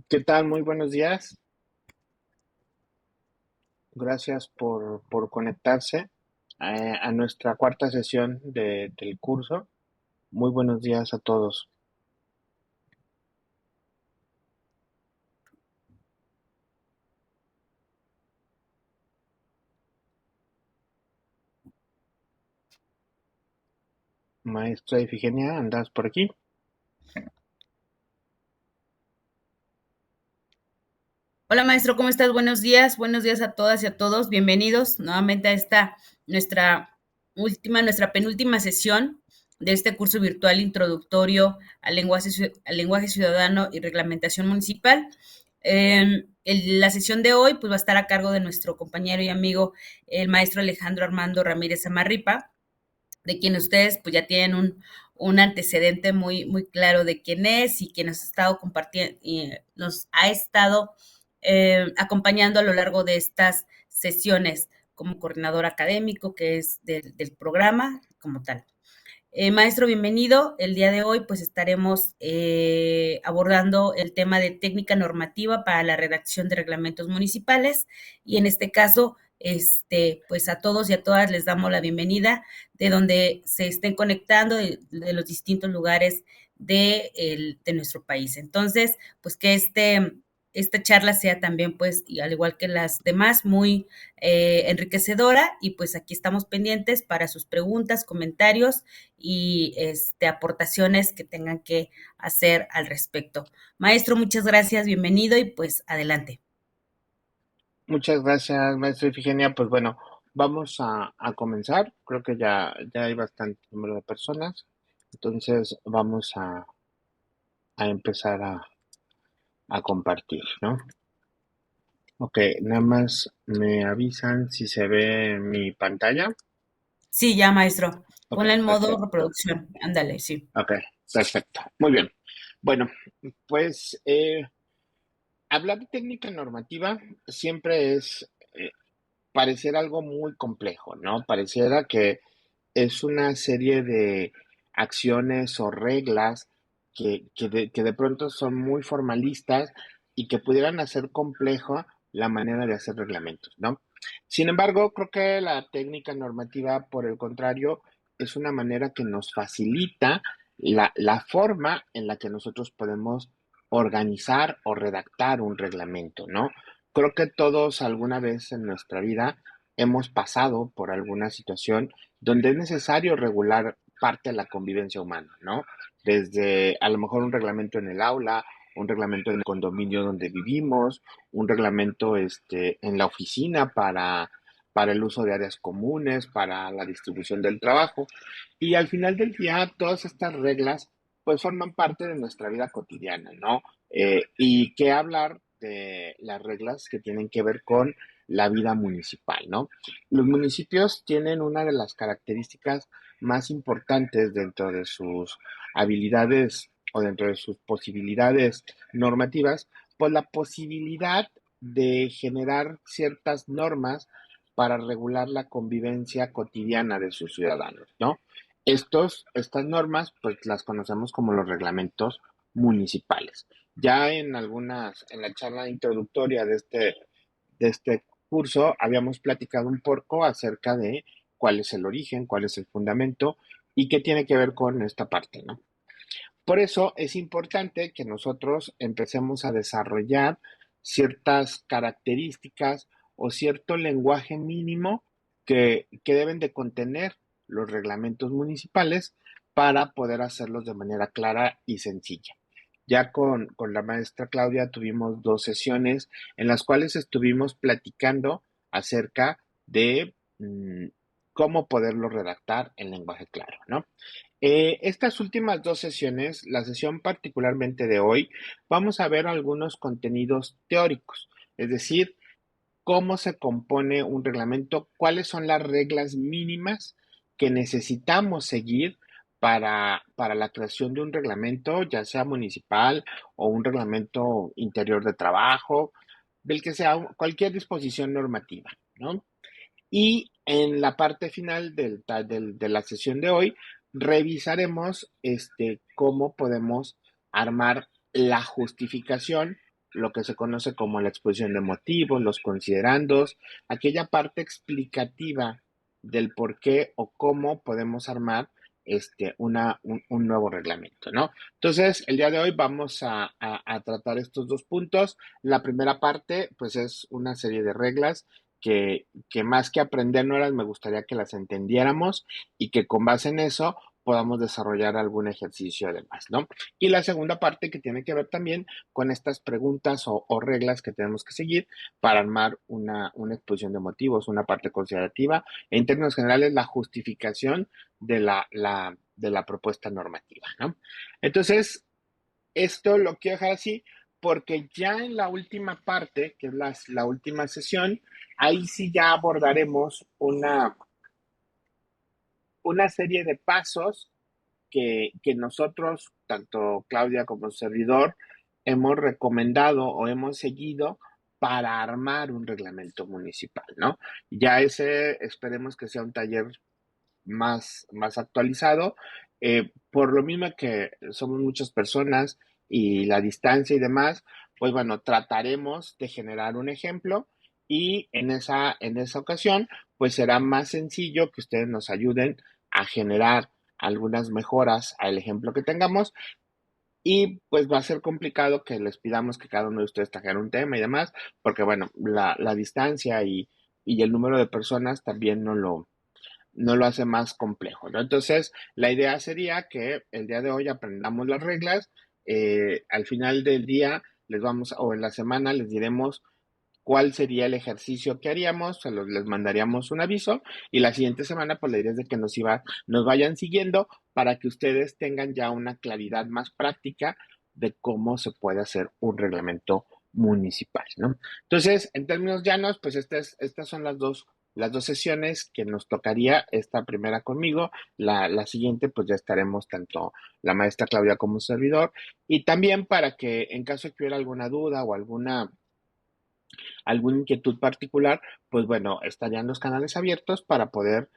¿Qué tal? Muy buenos días. Gracias por conectarse a nuestra cuarta sesión del curso. Muy buenos días a todos. Maestra Ifigenia, ¿andas por aquí? Hola maestro, ¿cómo estás? Buenos días a todas y a todos. Bienvenidos nuevamente a esta nuestra penúltima sesión de este curso virtual introductorio al lenguaje ciudadano y reglamentación municipal. La sesión de hoy pues va a estar a cargo de nuestro compañero y amigo, el maestro Alejandro Armando Ramírez Amarripa, de quien ustedes pues ya tienen un antecedente muy claro de quién es y quien nos ha estado compartiendo y nos ha estado acompañando a lo largo de estas sesiones como coordinador académico, que es del programa como tal. Maestro, bienvenido. El día de hoy pues estaremos abordando el tema de técnica normativa para la redacción de reglamentos municipales y en este caso, pues a todos y a todas les damos la bienvenida de donde se estén conectando de los distintos lugares de nuestro país. Entonces, pues que esta charla sea también, pues, y al igual que las demás, muy enriquecedora y pues aquí estamos pendientes para sus preguntas, comentarios y aportaciones que tengan que hacer al respecto. Maestro, muchas gracias, bienvenido y pues adelante. Muchas gracias, maestra Ifigenia. Pues bueno, vamos a comenzar. Creo que ya hay bastante número de personas. Entonces vamos a empezar a compartir, ¿no? Ok, nada más me avisan si se ve mi pantalla. Sí, ya, maestro. Ok, Ponla en modo perfecto. reproducción. Ándale, sí. Ok, perfecto. Muy bien. Bueno, pues hablar de técnica normativa siempre es parecer algo muy complejo, ¿no? Pareciera que es una serie de acciones o reglas que de pronto son muy formalistas y que pudieran hacer complejo la manera de hacer reglamentos, ¿no? Sin embargo, creo que la técnica normativa, por el contrario, es una manera que nos facilita la forma en la que nosotros podemos organizar o redactar un reglamento, ¿no? Creo que todos alguna vez en nuestra vida hemos pasado por alguna situación donde es necesario regular parte de la convivencia humana, ¿no? Desde a lo mejor un reglamento en el aula, un reglamento en el condominio donde vivimos, un reglamento en la oficina para el uso de áreas comunes, para la distribución del trabajo. Y al final del día, todas estas reglas pues forman parte de nuestra vida cotidiana, ¿no? Y qué hablar de las reglas que tienen que ver con la vida municipal, ¿no? Los municipios tienen una de las características más importantes dentro de sus habilidades o dentro de sus posibilidades normativas, pues la posibilidad de generar ciertas normas para regular la convivencia cotidiana de sus ciudadanos, ¿no? Estas normas, pues las conocemos como los reglamentos municipales. Ya en la charla introductoria de este curso, habíamos platicado un poco acerca de cuál es el origen, cuál es el fundamento y qué tiene que ver con esta parte, ¿no? Por eso es importante que nosotros empecemos a desarrollar ciertas características o cierto lenguaje mínimo que deben de contener los reglamentos municipales para poder hacerlos de manera clara y sencilla. Ya con la maestra Claudia tuvimos dos sesiones en las cuales estuvimos platicando acerca de cómo poderlo redactar en lenguaje claro, ¿no? Estas últimas dos sesiones, la sesión particularmente de hoy, vamos a ver algunos contenidos teóricos, es decir, cómo se compone un reglamento, cuáles son las reglas mínimas que necesitamos seguir para la creación de un reglamento, ya sea municipal o un reglamento interior de trabajo, del que sea cualquier disposición normativa, ¿no? Y en la parte final de la sesión de hoy, revisaremos cómo podemos armar la justificación, lo que se conoce como la exposición de motivos, los considerandos, aquella parte explicativa del por qué o cómo podemos armar un nuevo reglamento, ¿no? Entonces, el día de hoy vamos a tratar estos dos puntos. La primera parte, pues, es una serie de reglas que más que aprendernos me gustaría que las entendiéramos y que con base en eso podamos desarrollar algún ejercicio además, ¿no? Y la segunda parte que tiene que ver también con estas preguntas o reglas que tenemos que seguir para armar una exposición de motivos, una parte considerativa, en términos generales, la justificación de la propuesta normativa, ¿no? Entonces, esto lo quiero dejar así porque ya en la última parte, que es la última sesión, ahí sí ya abordaremos una serie de pasos que nosotros, tanto Claudia como su servidor, hemos recomendado o hemos seguido para armar un reglamento municipal, ¿no? Ya ese esperemos que sea un taller más actualizado. Por lo mismo que somos muchas personas y la distancia y demás, pues bueno, trataremos de generar un ejemplo y en esa ocasión, pues será más sencillo que ustedes nos ayuden a generar algunas mejoras al ejemplo que tengamos y pues va a ser complicado que les pidamos que cada uno de ustedes trajera un tema y demás, porque bueno, la distancia y el número de personas también no lo hace más complejo, ¿no? Entonces, la idea sería que el día de hoy aprendamos las reglas, al final del día o en la semana les diremos cuál sería el ejercicio que haríamos, les mandaríamos un aviso y la siguiente semana pues la idea es de que nos vayan siguiendo para que ustedes tengan ya una claridad más práctica de cómo se puede hacer un reglamento municipal, ¿no? Entonces, en términos llanos, pues estas son las dos sesiones que nos tocaría, esta primera conmigo, la siguiente pues ya estaremos tanto la maestra Claudia como su servidor, y también para que en caso de que hubiera alguna duda o alguna inquietud particular, pues bueno, estarían los canales abiertos para poder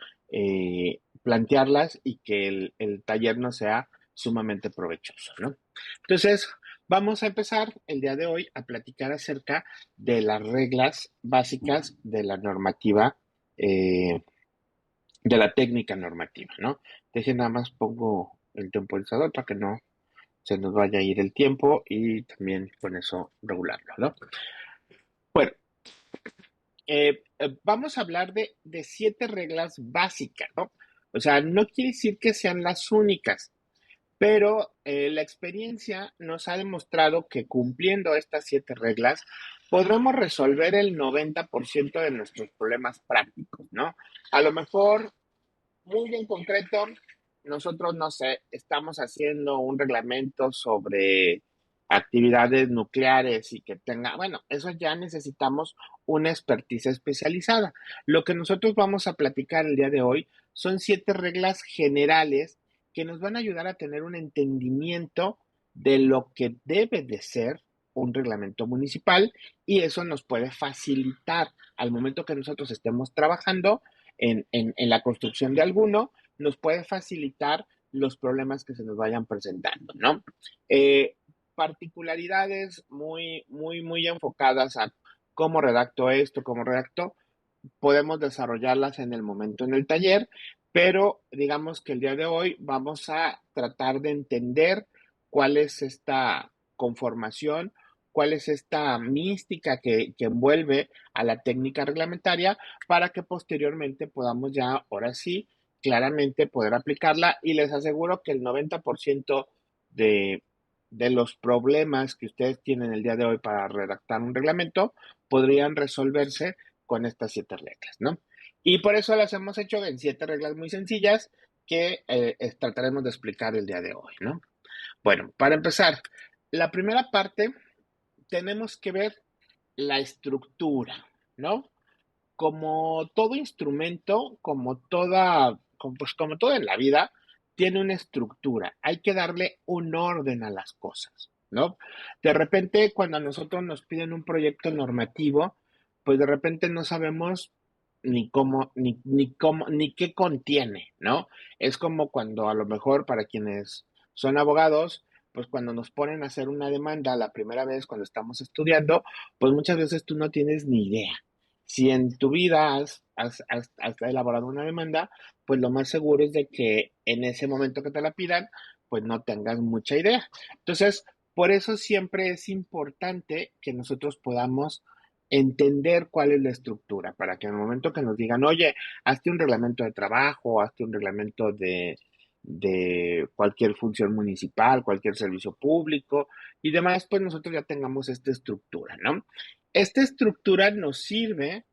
plantearlas y que el taller no sea sumamente provechoso, ¿no? Entonces, vamos a empezar el día de hoy a platicar acerca de las reglas básicas de la normativa, de la técnica normativa, ¿no? Dejen nada más pongo el temporizador para que no se nos vaya a ir el tiempo y también con eso regularlo, ¿no? Bueno, vamos a hablar de 7 reglas básicas, ¿no? O sea, no quiere decir que sean las únicas, pero la experiencia nos ha demostrado que cumpliendo estas 7 reglas podremos resolver el 90% de nuestros problemas prácticos, ¿no? A lo mejor muy en concreto, nosotros, no sé, estamos haciendo un reglamento sobre actividades nucleares y que tenga, bueno, eso ya necesitamos una expertise especializada. Lo que nosotros vamos a platicar el día de hoy son 7 reglas generales que nos van a ayudar a tener un entendimiento de lo que debe de ser un reglamento municipal y eso nos puede facilitar al momento que nosotros estemos trabajando en la construcción de alguno, nos puede facilitar los problemas que se nos vayan presentando, ¿no? Eh, Particularidades muy enfocadas a cómo redacto esto, cómo redacto, podemos desarrollarlas en el momento en el taller, pero digamos que el día de hoy vamos a tratar de entender cuál es esta conformación, cuál es esta mística que envuelve a la técnica reglamentaria para que posteriormente podamos ya, ahora sí, claramente poder aplicarla y les aseguro que el 90% de, de los problemas que ustedes tienen el día de hoy para redactar un reglamento podrían resolverse con estas 7 reglas, ¿no? Y por eso las hemos hecho en 7 reglas muy sencillas que trataremos de explicar el día de hoy, ¿no? Bueno, para empezar, la primera parte tenemos que ver la estructura, ¿no? Como todo instrumento, como todo en la vida, tiene una estructura. Hay que darle un orden a las cosas, ¿no? De repente, cuando a nosotros nos piden un proyecto normativo, pues de repente no sabemos ni qué contiene, ¿no? Es como cuando a lo mejor para quienes son abogados, pues cuando nos ponen a hacer una demanda la primera vez cuando estamos estudiando, pues muchas veces tú no tienes ni idea. Si en tu vida has elaborado una demanda, pues lo más seguro es de que en ese momento que te la pidan, pues no tengas mucha idea. Entonces, por eso siempre es importante que nosotros podamos entender cuál es la estructura, para que en el momento que nos digan, oye, hazte un reglamento de trabajo, hazte un reglamento de cualquier función municipal, cualquier servicio público y demás, pues nosotros ya tengamos esta estructura, ¿no? Esta estructura nos sirve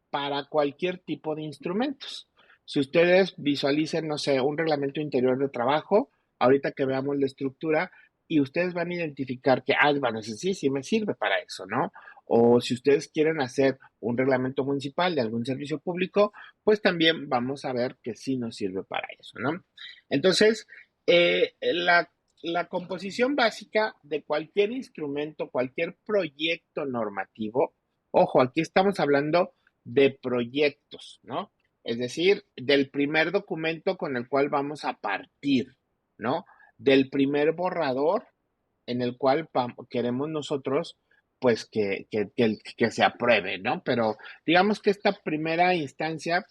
para cualquier tipo de instrumentos. Si ustedes visualicen, no sé, un reglamento interior de trabajo, ahorita que veamos la estructura, y ustedes van a identificar que, bueno, sí, sí me sirve para eso, ¿no? O si ustedes quieren hacer un reglamento municipal de algún servicio público, pues también vamos a ver que sí nos sirve para eso, ¿no? Entonces, la composición básica de cualquier instrumento, cualquier proyecto normativo, ojo, aquí estamos hablando de proyectos, ¿no? Es decir, del primer documento con el cual vamos a partir, ¿no? Del primer borrador en el cual queremos nosotros, pues, que se apruebe, ¿no? Pero digamos que esta primera instancia,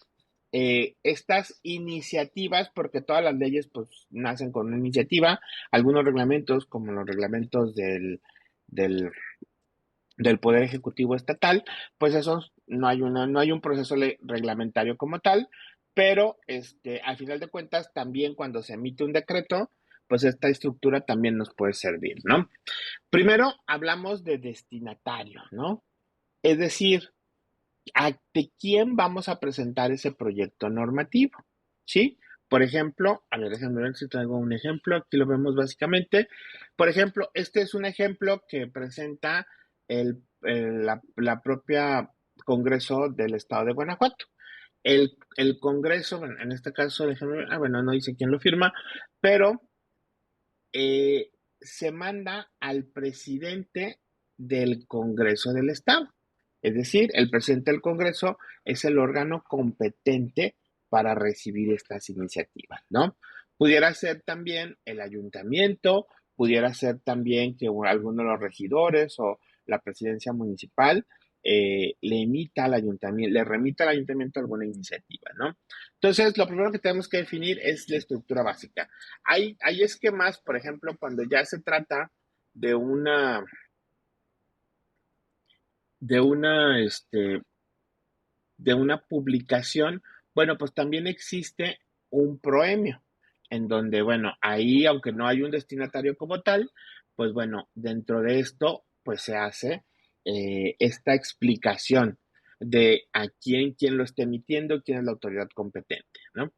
estas iniciativas, porque todas las leyes, pues, nacen con una iniciativa, algunos reglamentos, como los reglamentos del del Poder Ejecutivo Estatal, pues eso no hay un proceso reglamentario como tal, pero al final de cuentas también cuando se emite un decreto, pues esta estructura también nos puede servir, ¿no? Primero hablamos de destinatario, ¿no? Es decir, ¿de quién vamos a presentar ese proyecto normativo? ¿Sí? Por ejemplo, a ver, déjenme ver si traigo un ejemplo, aquí lo vemos básicamente. Por ejemplo, este es un ejemplo que presenta la propia Congreso del Estado de Guanajuato. El Congreso, bueno, en este caso, déjenme ver, bueno, no dice quién lo firma, pero eh, se manda al presidente del Congreso del Estado. Es decir, el presidente del Congreso es el órgano competente para recibir estas iniciativas, ¿no? Pudiera ser también el ayuntamiento, pudiera ser también que alguno de los regidores o la presidencia municipal le remita al ayuntamiento alguna iniciativa, ¿no? Entonces, lo primero que tenemos que definir es la estructura básica. Hay esquemas, por ejemplo, cuando ya se trata de de una, este, de una publicación, bueno, pues también existe un proemio, en donde, bueno, ahí, aunque no hay un destinatario como tal, pues bueno, dentro de esto, pues se hace esta explicación de quién lo está emitiendo, quién es la autoridad competente, ¿no?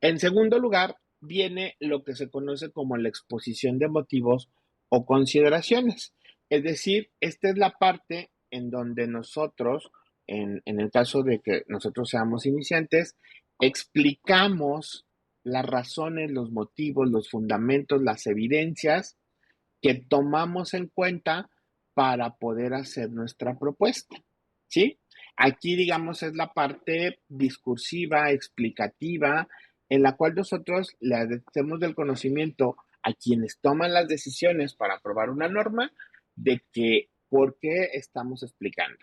En segundo lugar, viene lo que se conoce como la exposición de motivos o consideraciones. Es decir, esta es la parte en donde nosotros, en el caso de que nosotros seamos iniciantes, explicamos las razones, los motivos, los fundamentos, las evidencias que tomamos en cuenta para poder hacer nuestra propuesta. ¿Sí? Aquí, digamos, es la parte discursiva, explicativa, en la cual nosotros le hacemos del conocimiento a quienes toman las decisiones para aprobar una norma de que por qué estamos explicando.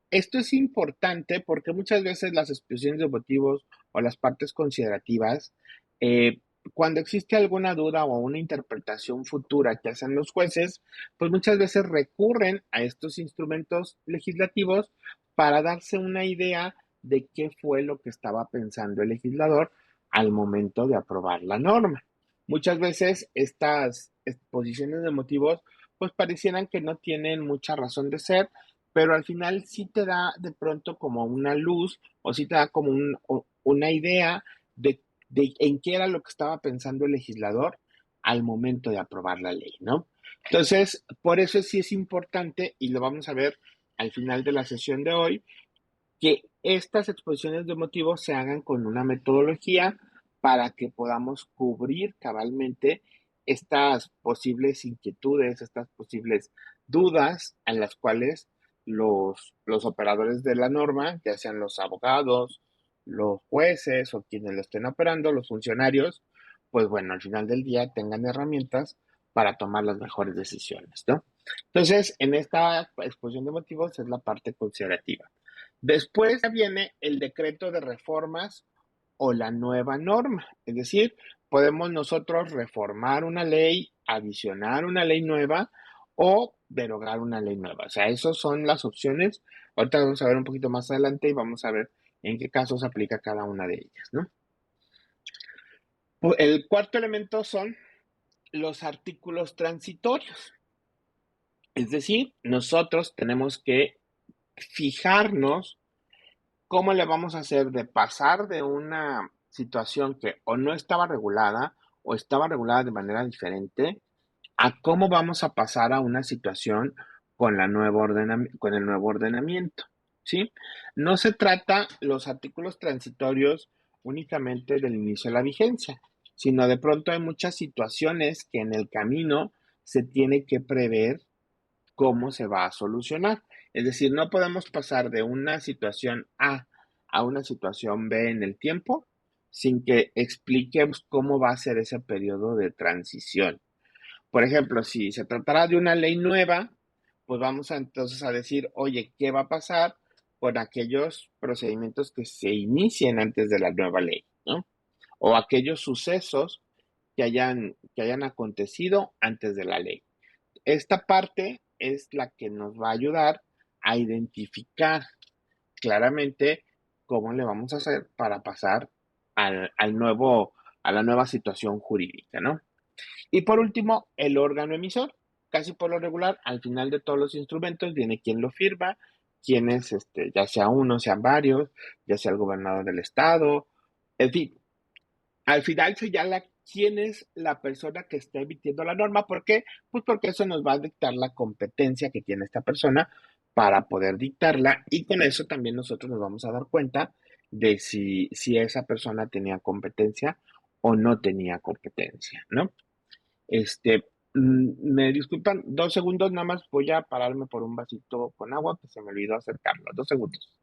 Esto es importante porque muchas veces las expresiones de motivos o las partes considerativas, eh, cuando existe alguna duda o una interpretación futura que hacen los jueces, pues muchas veces recurren a estos instrumentos legislativos para darse una idea de qué fue lo que estaba pensando el legislador al momento de aprobar la norma. Muchas veces estas exposiciones de motivos pues parecieran que no tienen mucha razón de ser, pero al final sí te da de pronto como una luz o sí te da como una idea de en qué era lo que estaba pensando el legislador al momento de aprobar la ley, ¿no? Entonces, por eso sí es importante, y lo vamos a ver al final de la sesión de hoy, que estas exposiciones de motivos se hagan con una metodología para que podamos cubrir cabalmente estas posibles inquietudes, estas posibles dudas a las cuales los operadores de la norma, ya sean los abogados, los jueces o quienes lo estén operando, los funcionarios, pues bueno, al final del día tengan herramientas para tomar las mejores decisiones, ¿no? Entonces, en esta exposición de motivos es la parte considerativa. Después viene el decreto de reformas o la nueva norma, es decir, podemos nosotros reformar una ley, adicionar una ley nueva o derogar una ley nueva. O sea, esas son las opciones. Ahorita vamos a ver un poquito más adelante y vamos a ver en qué casos aplica cada una de ellas, ¿no? El cuarto elemento son los artículos transitorios. Es decir, nosotros tenemos que fijarnos cómo le vamos a hacer de pasar de una situación que o no estaba regulada o estaba regulada de manera diferente a cómo vamos a pasar a una situación con, con el nuevo ordenamiento, ¿sí? No se trata los artículos transitorios únicamente del inicio de la vigencia, sino de pronto hay muchas situaciones que en el camino se tiene que prever cómo se va a solucionar. Es decir, no podemos pasar de una situación A una situación B en el tiempo sin que expliquemos cómo va a ser ese periodo de transición. Por ejemplo, si se tratara de una ley nueva, pues vamos a, entonces a decir, oye, ¿qué va a pasar con aquellos procedimientos que se inicien antes de la nueva ley, ¿no? O aquellos sucesos que hayan acontecido antes de la ley. Esta parte es la que nos va a ayudar a identificar claramente cómo le vamos a hacer para pasar al nuevo, a la nueva situación jurídica, ¿no? Y por último, el órgano emisor. Casi por lo regular, al final de todos los instrumentos viene quien lo firma, quién es, ya sea uno, sean varios, ya sea el gobernador del estado, en fin, al final señala quién es la persona que está emitiendo la norma. ¿Por qué? Pues porque eso nos va a dictar la competencia que tiene esta persona para poder dictarla y con eso también nosotros nos vamos a dar cuenta de si esa persona tenía competencia o no tenía competencia, ¿no? Este, Me disculpan, 2 segundos, nada más voy a pararme por un vasito con agua que se me olvidó acercarlo. 2 segundos.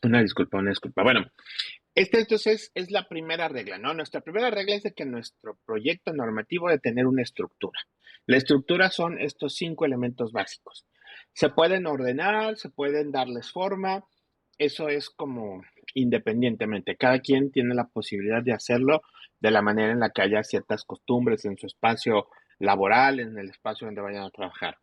Una disculpa. Bueno, esta entonces es la primera regla, ¿no? Nuestra primera regla es de que nuestro proyecto normativo debe tener una estructura. La estructura son estos 5 elementos básicos. Se pueden ordenar, se pueden darles forma, eso es como independientemente. Cada quien tiene la posibilidad de hacerlo de la manera en la que haya ciertas costumbres en su espacio laboral, en el espacio donde vayan a trabajar.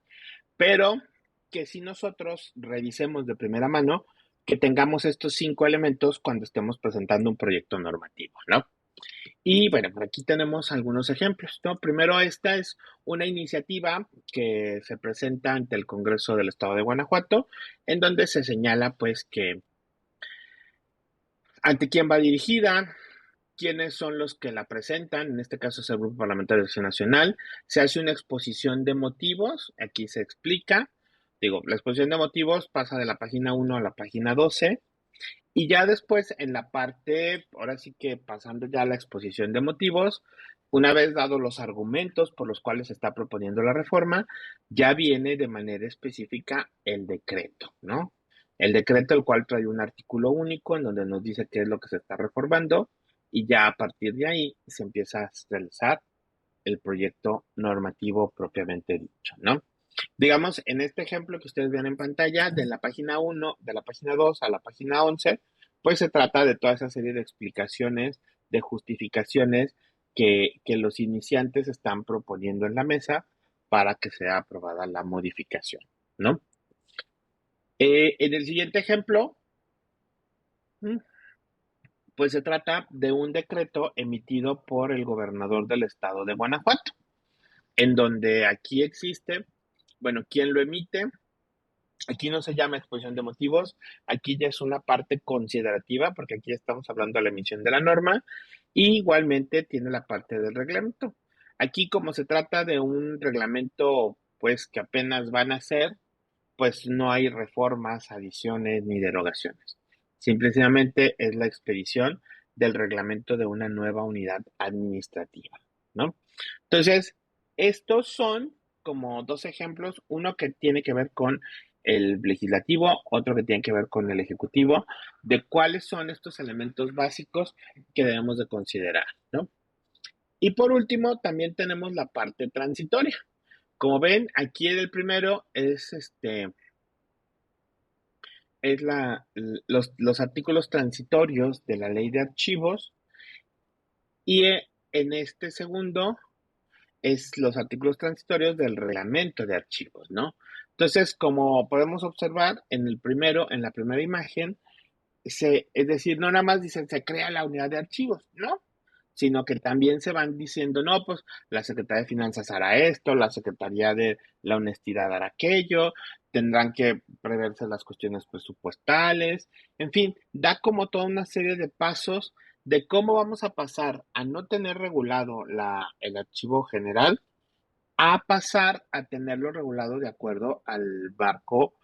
Pero que si nosotros revisemos de primera mano, que tengamos estos 5 elementos cuando estemos presentando un proyecto normativo, ¿no? Y bueno, por aquí tenemos algunos ejemplos, ¿no? Primero, esta es una iniciativa que se presenta ante el Congreso del Estado de Guanajuato, en donde se señala, pues, que ante quién va dirigida, quiénes son los que la presentan, en este caso es el Grupo Parlamentario de Acción Nacional, se hace una exposición de motivos, aquí se explica, digo, la exposición de motivos pasa de la página 1 a la página 12, y ya después en la parte, ahora sí que pasando ya a la exposición de motivos, una vez dados los argumentos por los cuales se está proponiendo la reforma, ya viene de manera específica el decreto, ¿no? El decreto, el cual trae un artículo único en donde nos dice qué es lo que se está reformando y ya a partir de ahí se empieza a realizar el proyecto normativo propiamente dicho, ¿no? Digamos, en este ejemplo que ustedes ven en pantalla, de la página 1, de la página 2 a la página 11, pues se trata de toda esa serie de explicaciones, de justificaciones que los iniciantes están proponiendo en la mesa para que sea aprobada la modificación, ¿no? En el siguiente ejemplo, mm, pues se trata de un decreto emitido por el gobernador del estado de Guanajuato, en donde aquí existe, bueno, ¿quién lo emite? Aquí no se llama exposición de motivos, aquí ya es una parte considerativa, porque aquí estamos hablando de la emisión de la norma, y igualmente tiene la parte del reglamento. Aquí, como se trata de un reglamento, pues que apenas van a hacer, pues no hay reformas, adiciones ni derogaciones. Simplemente es la expedición del reglamento de una nueva unidad administrativa, ¿no? Entonces, estos son como dos ejemplos, uno que tiene que ver con el legislativo, otro que tiene que ver con el ejecutivo, de cuáles son estos elementos básicos que debemos de considerar, ¿no? Y por último, también tenemos la parte transitoria. Como ven, aquí el primero es los artículos transitorios de la ley de archivos y en este segundo es los artículos transitorios del reglamento de archivos, ¿no? Entonces, como podemos observar en el primero, en la primera imagen, es decir, no nada más dicen se crea la unidad de archivos, ¿no? Sino que también se van diciendo, no, pues la Secretaría de Finanzas hará esto, la Secretaría de la Honestidad hará aquello, tendrán que preverse las cuestiones presupuestales, en fin, da como toda una serie de pasos de cómo vamos a pasar a no tener regulado el archivo general a pasar a tenerlo regulado de acuerdo al marco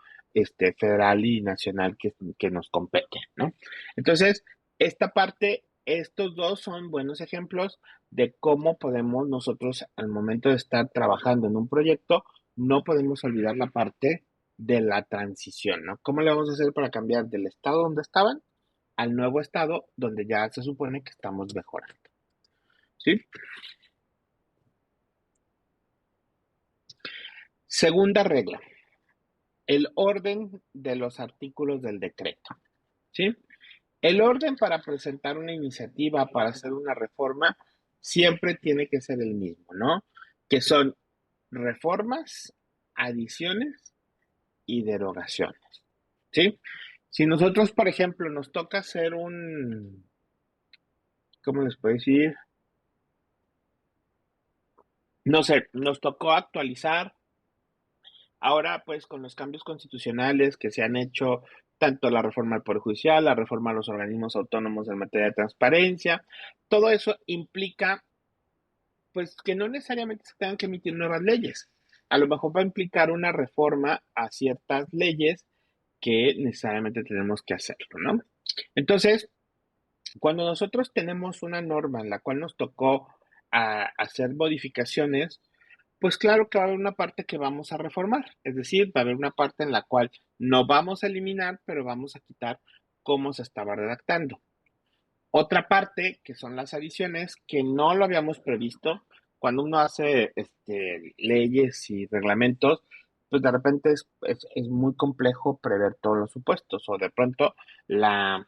federal y nacional que nos compete, ¿no? Entonces, esta parte, estos dos son buenos ejemplos de cómo podemos nosotros, al momento de estar trabajando en un proyecto, no podemos olvidar la parte de la transición, ¿no? ¿Cómo le vamos a hacer para cambiar del estado donde estaban al nuevo estado donde ya se supone que estamos mejorando? ¿Sí? Segunda regla, el orden de los artículos del decreto. ¿Sí? El orden para presentar una iniciativa, para hacer una reforma, siempre tiene que ser el mismo, ¿no? Que son reformas, adiciones y derogaciones. ¿Sí? Si nosotros, por ejemplo, nos toca hacer ¿cómo les puedo decir? No sé, nos tocó actualizar. Ahora, pues, con los cambios constitucionales que se han hecho, tanto la reforma al Poder Judicial, la reforma a los organismos autónomos en materia de transparencia, todo eso implica, pues, que no necesariamente se tengan que emitir nuevas leyes. A lo mejor va a implicar una reforma a ciertas leyes que necesariamente tenemos que hacerlo, ¿no? Entonces, cuando nosotros tenemos una norma en la cual nos tocó hacer modificaciones, pues claro que va a haber una parte que vamos a reformar, es decir, va a haber una parte en la cual no vamos a eliminar, pero vamos a quitar cómo se estaba redactando. Otra parte, que son las adiciones, que no lo habíamos previsto. Cuando uno hace leyes y reglamentos, pues de repente es muy complejo prever todos los supuestos, o de pronto la,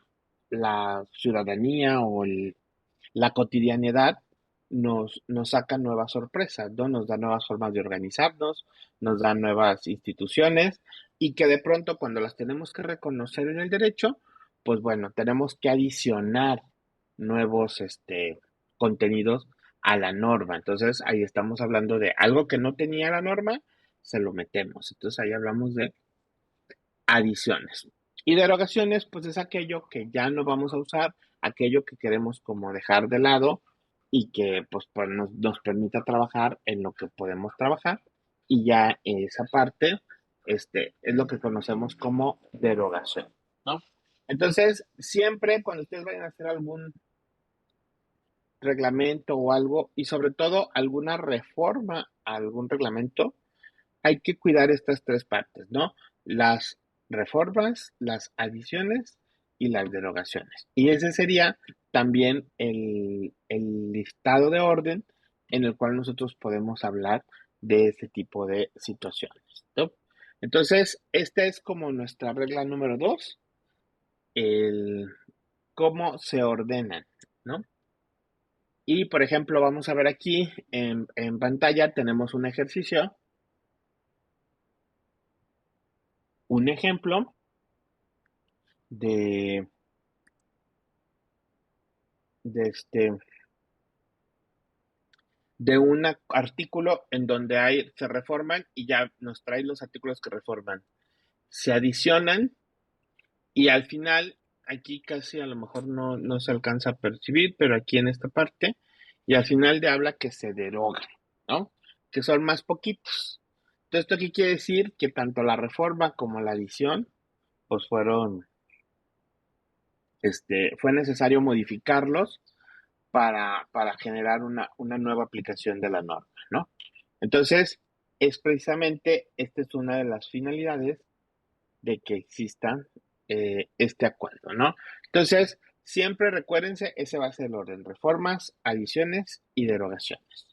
la ciudadanía o la cotidianidad nos saca nuevas sorpresas, ¿no? Nos da nuevas formas de organizarnos, nos da nuevas instituciones y que de pronto cuando las tenemos que reconocer en el derecho, pues bueno, tenemos que adicionar nuevos contenidos a la norma. Entonces ahí estamos hablando de algo que no tenía la norma, se lo metemos. Entonces ahí hablamos de adiciones. Y derogaciones, pues es aquello que ya no vamos a usar, aquello que queremos como dejar de lado y que pues nos permita trabajar en lo que podemos trabajar y ya esa parte es lo que conocemos como derogación, ¿no? Entonces, siempre cuando ustedes vayan a hacer algún reglamento o algo y sobre todo alguna reforma a algún reglamento, hay que cuidar estas tres partes, ¿no? Las reformas, las adiciones y las derogaciones. Y ese sería también el listado de orden en el cual nosotros podemos hablar de ese tipo de situaciones, ¿no? Entonces, esta es como nuestra regla número dos, el cómo se ordenan, ¿no? Y, por ejemplo, vamos a ver aquí en pantalla, tenemos un ejercicio un ejemplo de, de este, de un artículo en donde se reforman y ya nos trae los artículos que reforman. Se adicionan y al final, aquí casi a lo mejor no se alcanza a percibir, pero aquí en esta parte, y al final de habla que se derogan, ¿no? Que son más poquitos. Entonces, ¿esto qué quiere decir? Que tanto la reforma como la adición, pues fue necesario modificarlos para generar una nueva aplicación de la norma, ¿no? Entonces, es precisamente, esta es una de las finalidades de que exista este acuerdo, ¿no? Entonces, siempre recuérdense, ese va a ser el orden: reformas, adiciones y derogaciones.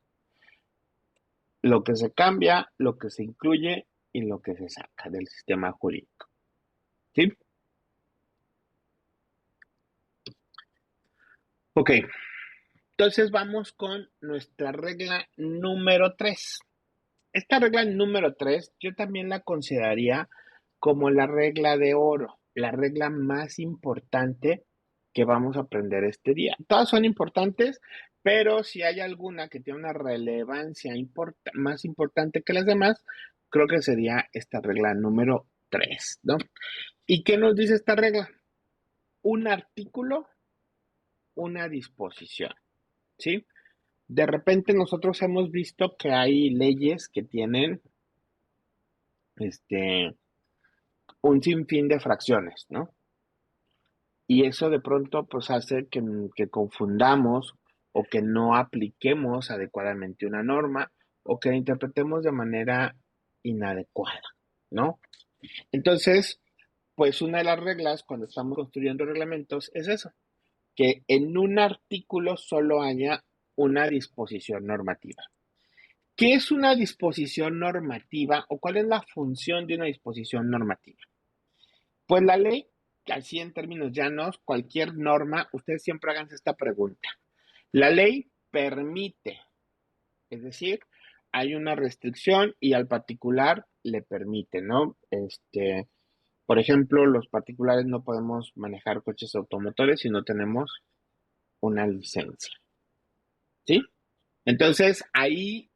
Lo que se cambia, lo que se incluye y lo que se saca del sistema jurídico, ¿sí? Ok, entonces vamos con nuestra regla número 3. Esta regla número 3 yo también la consideraría como la regla de oro, la regla más importante que vamos a aprender este día. Todas son importantes, pero si hay alguna que tiene una relevancia más importante que las demás, creo que sería esta regla número 3, ¿no? ¿Y qué nos dice esta regla? Un artículo, una disposición, ¿sí? De repente nosotros hemos visto que hay leyes que tienen este, un sinfín de fracciones, ¿no? Y eso de pronto pues hace que confundamos o que no apliquemos adecuadamente una norma o que la interpretemos de manera inadecuada, ¿no? Entonces, pues una de las reglas cuando estamos construyendo reglamentos es eso, que en un artículo solo haya una disposición normativa. ¿Qué es una disposición normativa o cuál es la función de una disposición normativa? Pues la ley, así en términos llanos, cualquier norma, ustedes siempre háganse esta pregunta. La ley permite, es decir, hay una restricción y al particular le permite, ¿no? Por ejemplo, los particulares no podemos manejar coches automotores si no tenemos una licencia, ¿sí? Entonces, ahí,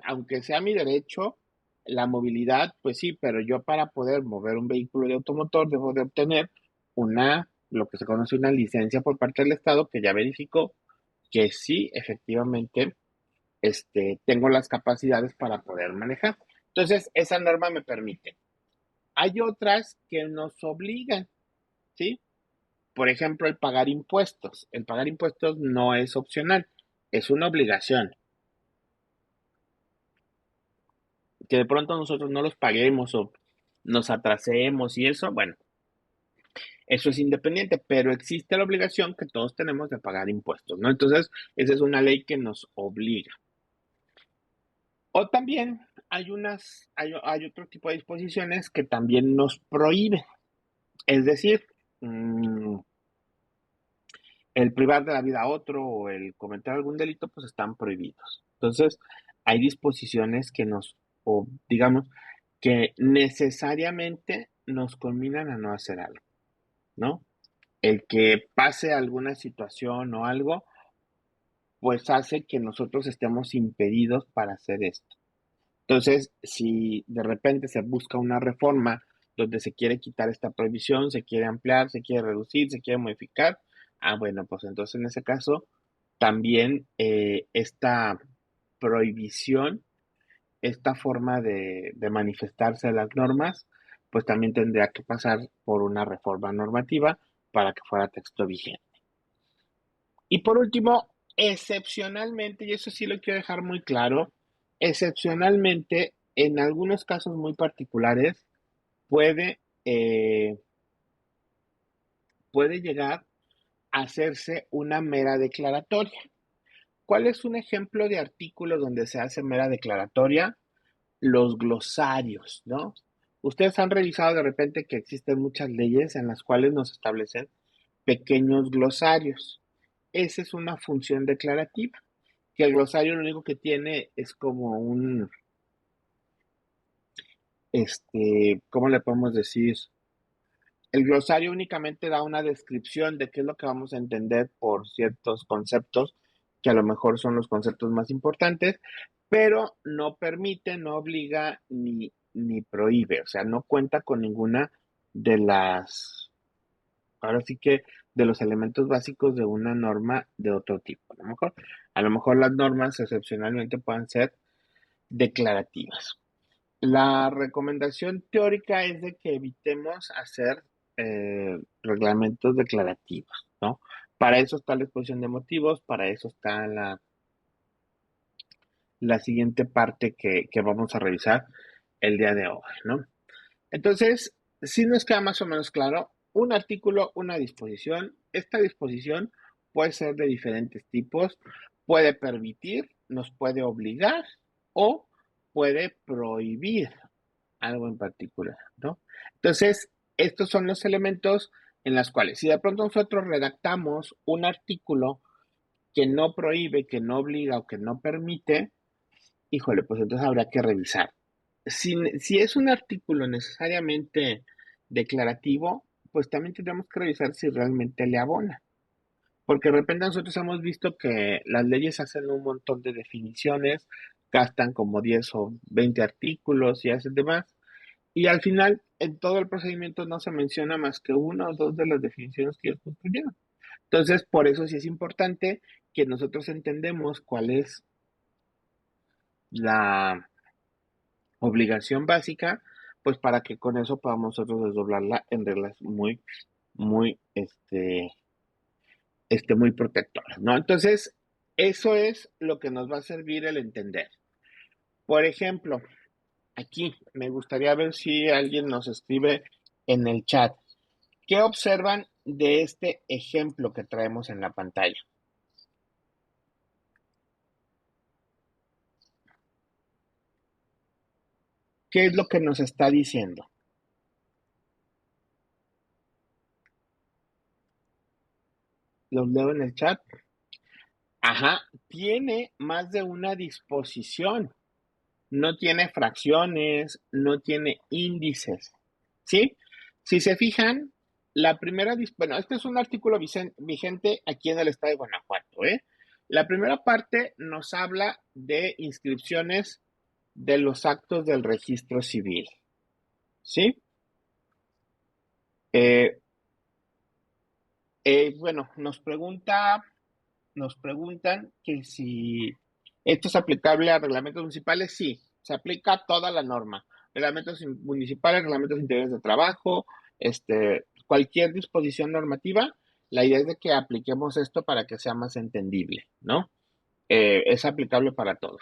aunque sea mi derecho, la movilidad, pues sí, pero yo para poder mover un vehículo de automotor debo de obtener lo que se conoce una licencia por parte del Estado que ya verificó que sí, efectivamente, tengo las capacidades para poder manejar. Entonces, esa norma me permite. Hay otras que nos obligan, ¿sí? Por ejemplo, el pagar impuestos. El pagar impuestos no es opcional, es una obligación. Que de pronto nosotros no los paguemos o nos atrasemos y eso, bueno, eso es independiente, pero existe la obligación que todos tenemos de pagar impuestos, ¿no? Entonces, esa es una ley que nos obliga. O también hay otro tipo de disposiciones que también nos prohíben, es decir, mmm, el privar de la vida a otro o el cometer algún delito, pues están prohibidos. Entonces, hay disposiciones o digamos, que necesariamente nos combinan a no hacer algo, ¿no? El que pase alguna situación o algo, pues hace que nosotros estemos impedidos para hacer esto. Entonces, si de repente se busca una reforma donde se quiere quitar esta prohibición, se quiere ampliar, se quiere reducir, se quiere modificar, bueno, pues entonces en ese caso también esta prohibición, esta forma de manifestarse de las normas, pues también tendría que pasar por una reforma normativa para que fuera texto vigente. Y por último, excepcionalmente, y eso sí lo quiero dejar muy claro, excepcionalmente, en algunos casos muy particulares, puede, eh, puede llegar a hacerse una mera declaratoria. ¿Cuál es un ejemplo de artículo donde se hace mera declaratoria? Los glosarios, ¿no? Ustedes han revisado de repente que existen muchas leyes en las cuales nos establecen pequeños glosarios. Esa es una función declarativa, que el glosario lo único que tiene es como ¿cómo le podemos decir? El glosario únicamente da una descripción de qué es lo que vamos a entender por ciertos conceptos, que a lo mejor son los conceptos más importantes, pero no permite, no obliga ni prohíbe, o sea, no cuenta con ninguna de las, ahora sí que de los elementos básicos de una norma de otro tipo. A lo mejor las normas excepcionalmente puedan ser declarativas. La recomendación teórica es de que evitemos hacer reglamentos declarativos, ¿no? Para eso está la exposición de motivos, para eso está la siguiente parte que vamos a revisar el día de hoy, ¿no? Entonces, si nos queda más o menos claro, un artículo, una disposición, esta disposición puede ser de diferentes tipos, puede permitir, nos puede obligar o puede prohibir algo en particular, ¿no? Entonces, estos son los elementos en los cuales, si de pronto nosotros redactamos un artículo que no prohíbe, que no obliga o que no permite, híjole, pues entonces habrá que revisar. Si es un artículo necesariamente declarativo, pues también tendremos que revisar si realmente le abona. Porque de repente nosotros hemos visto que las leyes hacen un montón de definiciones, gastan como 10 o 20 artículos y hacen demás. Y al final, en todo el procedimiento no se menciona más que una o dos de las definiciones que ellos construyeron. Entonces, por eso sí es importante que nosotros entendemos cuál es la obligación básica, pues para que con eso podamos nosotros desdoblarla en reglas muy, muy protectoras, ¿no? Entonces, eso es lo que nos va a servir el entender. Por ejemplo, aquí me gustaría ver si alguien nos escribe en el chat. ¿Qué observan de este ejemplo que traemos en la pantalla? ¿Qué es lo que nos está diciendo? Los leo en el chat. Ajá, tiene más de una disposición. No tiene fracciones, no tiene índices. ¿Sí? Si se fijan, bueno, este es un artículo vigente aquí en el estado de Guanajuato, ¿eh? La primera parte nos habla de inscripciones de los actos del registro civil, ¿sí? Eh, bueno, nos preguntan que si esto es aplicable a reglamentos municipales. Sí, se aplica a toda la norma. Reglamentos municipales, reglamentos interiores de trabajo, cualquier disposición normativa. La idea es de que apliquemos esto para que sea más entendible, ¿no? Es aplicable para todos.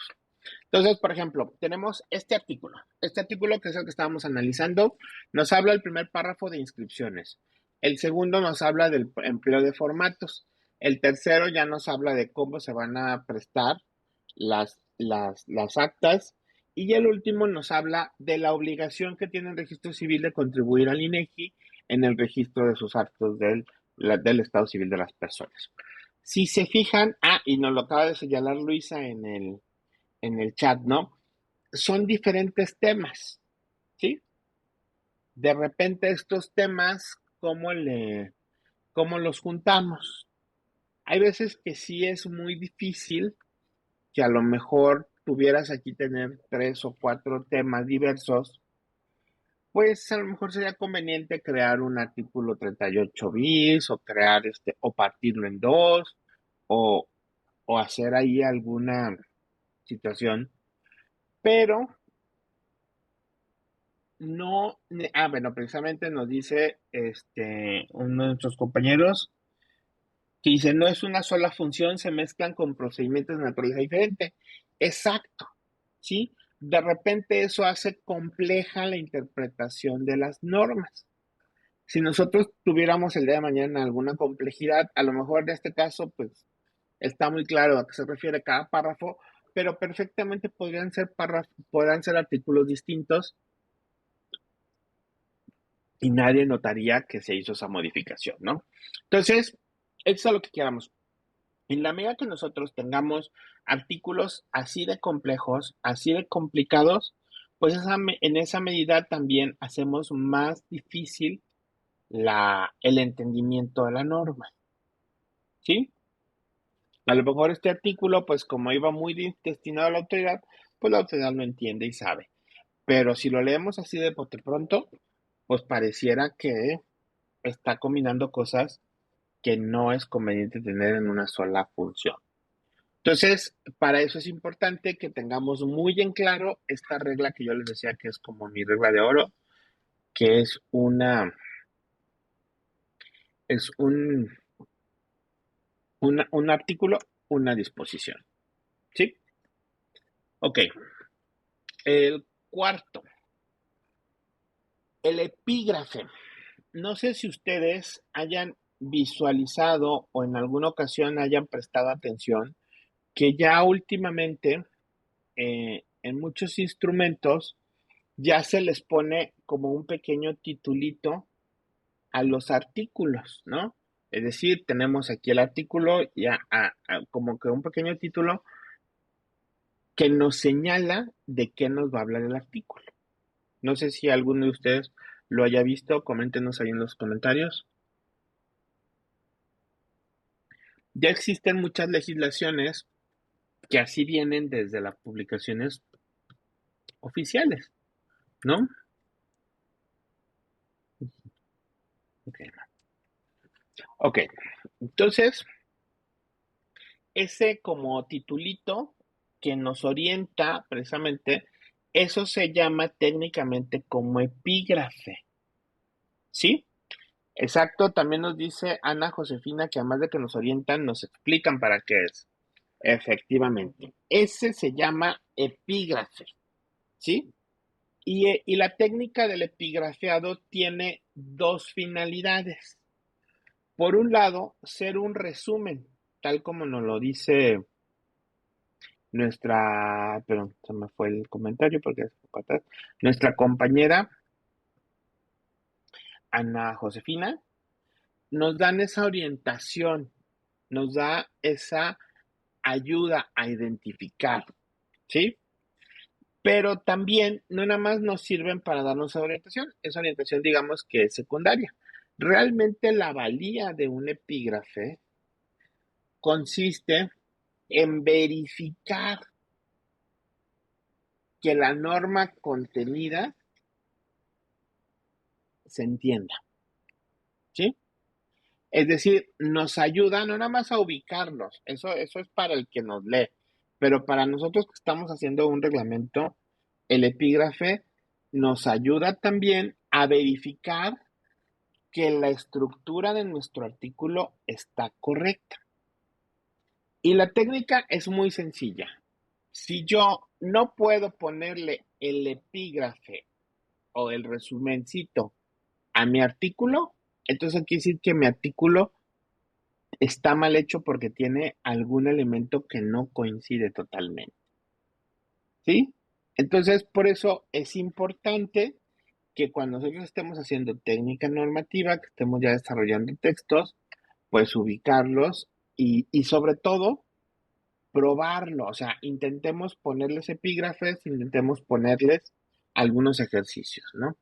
Entonces, por ejemplo, tenemos este artículo. Este artículo, que es el que estábamos analizando, nos habla el primer párrafo de inscripciones. El segundo nos habla del empleo de formatos. El tercero ya nos habla de cómo se van a prestar las actas. Y el último nos habla de la obligación que tiene el registro civil de contribuir al INEGI en el registro de sus actos del estado civil de las personas. Si se fijan, y nos lo acaba de señalar Luisa en el chat, ¿no? Son diferentes temas, ¿sí? De repente estos temas, ¿cómo los juntamos? Hay veces que sí es muy difícil que a lo mejor tuvieras aquí tener 3 o 4 temas diversos, pues a lo mejor sería conveniente crear un artículo 38 bis o crear o partirlo en dos o, o hacer ahí alguna situación, pero no, bueno, precisamente nos dice uno de nuestros compañeros que dice, no es una sola función, se mezclan con procedimientos de naturaleza diferente. Exacto, ¿sí? De repente eso hace compleja la interpretación de las normas. Si nosotros tuviéramos el día de mañana alguna complejidad, a lo mejor en este caso, pues está muy claro a qué se refiere cada párrafo, pero perfectamente podrían ser artículos distintos y nadie notaría que se hizo esa modificación, ¿no? Entonces, eso es lo que queramos. En la medida que nosotros tengamos artículos así de complejos, así de complicados, pues en esa medida también hacemos más difícil el entendimiento de la norma, ¿sí? A lo mejor este artículo, pues como iba muy destinado a la autoridad, pues la autoridad lo entiende y sabe. Pero si lo leemos así de bote pronto, pues pareciera que está combinando cosas que no es conveniente tener en una sola función. Entonces, para eso es importante que tengamos muy en claro esta regla que yo les decía que es como mi regla de oro, que es un artículo, una disposición. ¿Sí? Ok. El cuarto, el epígrafe. No sé si ustedes hayan visualizado o en alguna ocasión hayan prestado atención que ya últimamente en muchos instrumentos ya se les pone como un pequeño titulito a los artículos, ¿no? Es decir, tenemos aquí el artículo ya como que un pequeño título que nos señala de qué nos va a hablar el artículo. No sé si alguno de ustedes lo haya visto, coméntenos ahí en los comentarios. Ya existen muchas legislaciones que así vienen desde las publicaciones oficiales, ¿no? Ok, ok. Entonces, ese como titulito que nos orienta precisamente, eso se llama técnicamente como epígrafe, ¿sí? Exacto, también nos dice Ana Josefina que además de que nos orientan, nos explican para qué es. Efectivamente, ese se llama epígrafe, ¿sí? Y la técnica del epigrafeado tiene dos finalidades. Por un lado, ser un resumen, tal como nos lo dice perdón, se me fue el comentario porque es para atrás, nuestra compañera Ana Josefina, nos dan esa orientación, nos da esa ayuda a identificar, ¿sí? Pero también no nada más nos sirven para darnos esa orientación digamos que es secundaria. Realmente la valía de un epígrafe consiste en verificar que la norma contenida se entienda, ¿sí? Es decir, nos ayuda no nada más a ubicarnos, eso es para el que nos lee, pero para nosotros que estamos haciendo un reglamento, el epígrafe nos ayuda también a verificar que la estructura de nuestro artículo está correcta. Y la técnica es muy sencilla. Si yo no puedo ponerle el epígrafe o el resumencito a mi artículo, entonces quiere decir que mi artículo está mal hecho porque tiene algún elemento que no coincide totalmente. ¿Sí? Entonces, por eso es importante que cuando nosotros estemos haciendo técnica normativa, que estemos ya desarrollando textos, pues ubicarlos y sobre todo probarlo. O sea, intentemos ponerles epígrafes, intentemos ponerles algunos ejercicios, ¿no?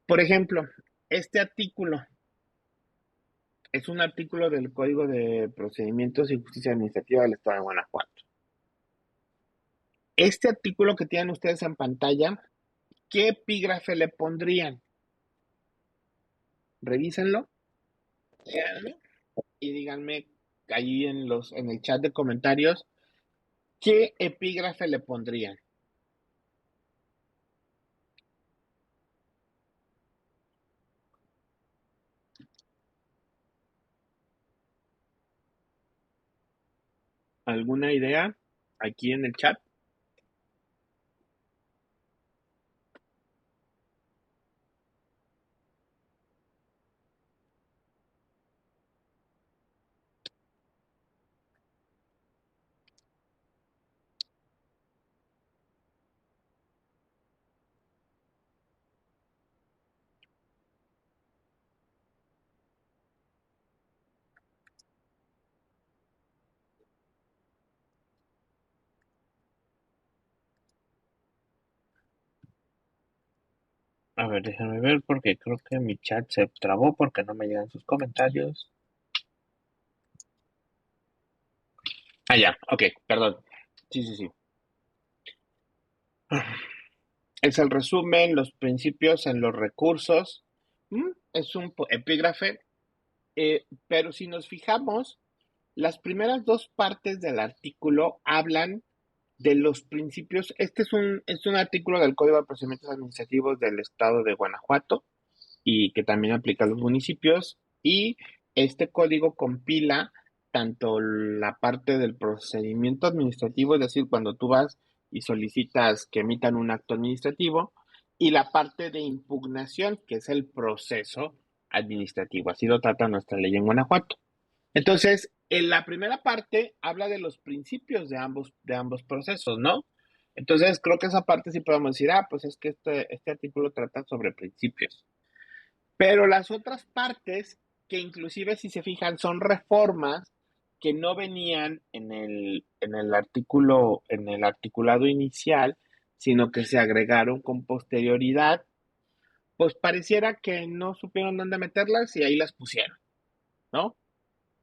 Por ejemplo, este artículo es un artículo del Código de Procedimientos y Justicia Administrativa del Estado de Guanajuato. Este artículo que tienen ustedes en pantalla, ¿qué epígrafe le pondrían? Revísenlo, léanlo y díganme ahí en el chat de comentarios, ¿qué epígrafe le pondrían? ¿Alguna idea aquí en el chat? A ver, déjame ver porque creo que mi chat se trabó porque no me llegan sus comentarios. Ah, ya, ok, perdón. Sí, sí, sí. Es el resumen, los principios en los recursos. Es un epígrafe, pero si nos fijamos, las primeras dos partes del artículo hablan de los principios. Este es un artículo del Código de Procedimientos Administrativos del Estado de Guanajuato y que también aplica a los municipios. Y este código compila tanto la parte del procedimiento administrativo, es decir, cuando tú vas y solicitas que emitan un acto administrativo, y la parte de impugnación, que es el proceso administrativo. Así lo trata nuestra ley en Guanajuato. Entonces, en la primera parte habla de los principios de ambos procesos, ¿no? Entonces, creo que esa parte sí podemos decir, pues es que este artículo trata sobre principios. Pero las otras partes, que inclusive si se fijan son reformas que no venían en el articulado inicial, sino que se agregaron con posterioridad, pues pareciera que no supieron dónde meterlas y ahí las pusieron, ¿no?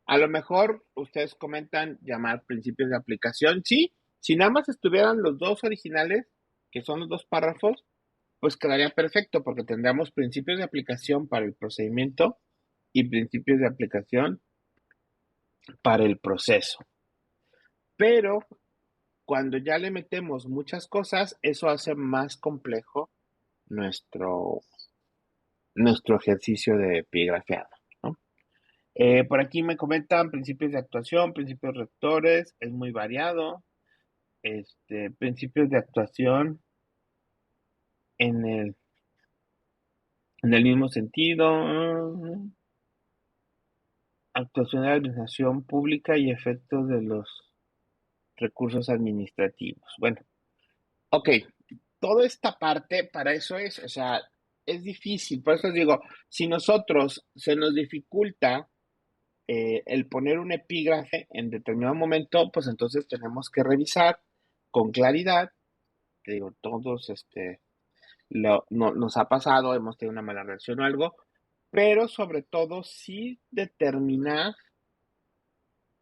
A lo mejor ustedes comentan llamar principios de aplicación, sí, si nada más estuvieran los dos originales, que son los dos párrafos, pues quedaría perfecto porque tendríamos principios de aplicación para el procedimiento y principios de aplicación para el proceso. Pero cuando ya le metemos muchas cosas, eso hace más complejo nuestro, nuestro ejercicio de epigrafiado, ¿no? Por aquí me comentan principios de actuación, principios rectores, es muy variado. Principios de actuación en en el mismo sentido, actuación de la administración pública y efectos de los recursos administrativos. Bueno, ok, toda esta parte para eso es, o sea, es difícil, por eso les digo, si nosotros se nos dificulta el poner un epígrafe en determinado momento, pues entonces tenemos que revisar con claridad, te digo, todos nos ha pasado, hemos tenido una mala reacción o algo, pero sobre todo sí determinar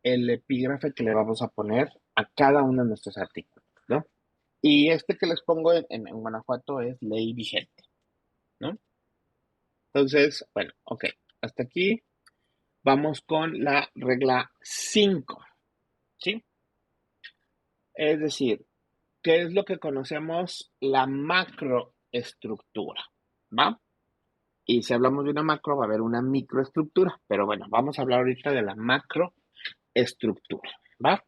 el epígrafe que le vamos a poner a cada uno de nuestros artículos, ¿no? Y este que les pongo en Guanajuato es ley vigente, ¿no? Entonces, bueno, ok, hasta aquí vamos con la regla 5, ¿sí? Es decir, ¿qué es lo que conocemos la macroestructura? ¿Va? Y si hablamos de una macro, va a haber una microestructura. Pero bueno, vamos a hablar ahorita de la macroestructura, ¿va?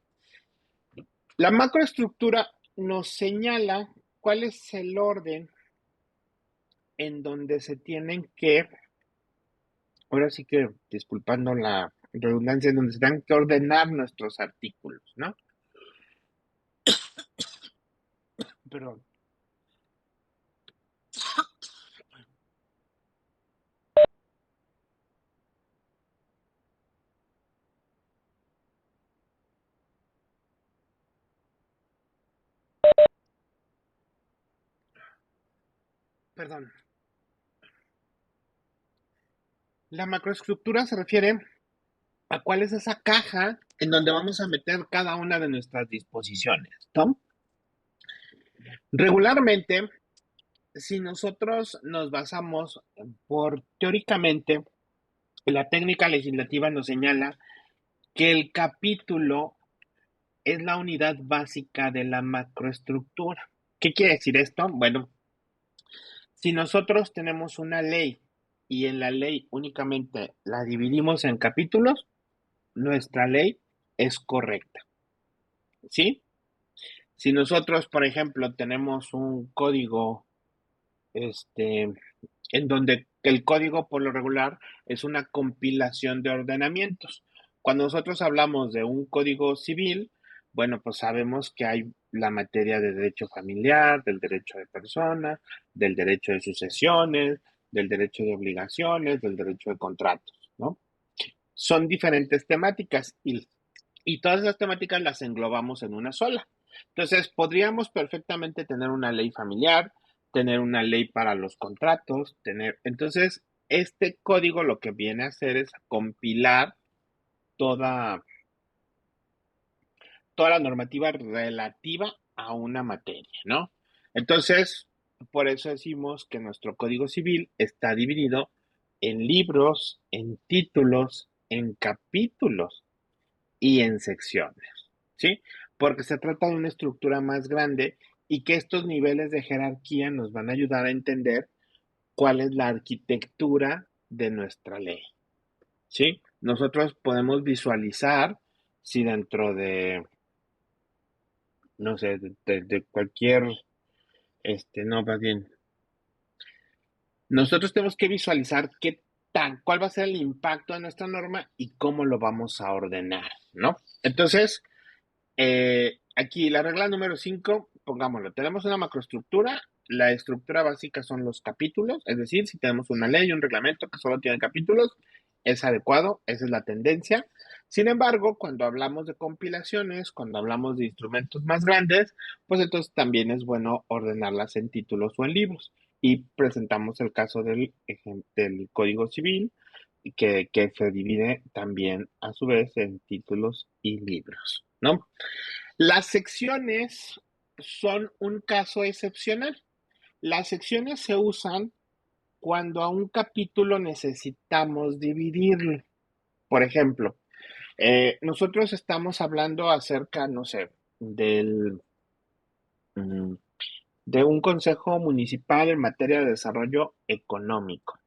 La macroestructura nos señala cuál es el orden en donde se tienen que, ahora sí que, disculpando la redundancia, en donde se tienen que ordenar nuestros artículos, ¿no? Perdón, perdón. La macroestructura se refiere a cuál es esa caja en donde vamos a meter cada una de nuestras disposiciones, ¿no? Regularmente, si nosotros nos basamos por teóricamente, la técnica legislativa nos señala que el capítulo es la unidad básica de la macroestructura. ¿Qué quiere decir esto? Bueno, si nosotros tenemos una ley y en la ley únicamente la dividimos en capítulos, nuestra ley es correcta, ¿sí? Si nosotros, por ejemplo, tenemos un código, en donde el código por lo regular es una compilación de ordenamientos. Cuando nosotros hablamos de un código civil, bueno, pues sabemos que hay la materia de derecho familiar, del derecho de persona, del derecho de sucesiones, del derecho de obligaciones, del derecho de contratos, ¿no? Son diferentes temáticas y todas esas temáticas las englobamos en una sola. Entonces, podríamos perfectamente tener una ley familiar, tener una ley para los contratos, tener... Entonces, este código lo que viene a hacer es compilar toda, toda la normativa relativa a una materia, ¿no? Entonces, por eso decimos que nuestro Código Civil está dividido en libros, en títulos, en capítulos y en secciones, ¿sí? Porque se trata de una estructura más grande y que estos niveles de jerarquía nos van a ayudar a entender cuál es la arquitectura de nuestra ley, ¿sí? Nosotros podemos visualizar si dentro de, no sé, de cualquier, no, más bien, nosotros tenemos que visualizar cuál va a ser el impacto de nuestra norma y cómo lo vamos a ordenar, ¿no? Entonces, aquí la regla número 5, pongámoslo, tenemos una macroestructura, la estructura básica son los capítulos, es decir, si tenemos una ley, un reglamento que solo tiene capítulos, es adecuado, esa es la tendencia. Sin embargo, cuando hablamos de compilaciones, cuando hablamos de instrumentos más grandes, pues entonces también es bueno ordenarlas en títulos o en libros. Y presentamos el caso del Código Civil, que se divide también a su vez en títulos y libros, ¿no? Las secciones son un caso excepcional. Las secciones se usan cuando a un capítulo necesitamos dividirlo. Por ejemplo, nosotros estamos hablando acerca, no sé, mm, de un consejo municipal en materia de desarrollo económico,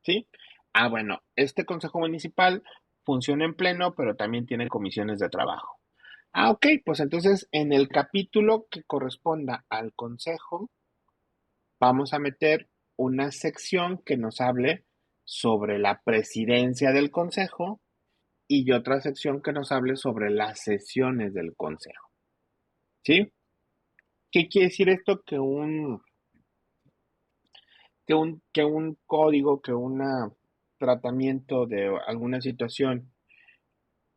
¿sí? Ah, bueno, este consejo municipal funciona en pleno, pero también tiene comisiones de trabajo. Ah, ok, pues entonces en el capítulo que corresponda al consejo, vamos a meter una sección que nos hable sobre la presidencia del consejo y otra sección que nos hable sobre las sesiones del consejo. ¿Sí? ¿Qué quiere decir esto? Que un código, que un tratamiento de alguna situación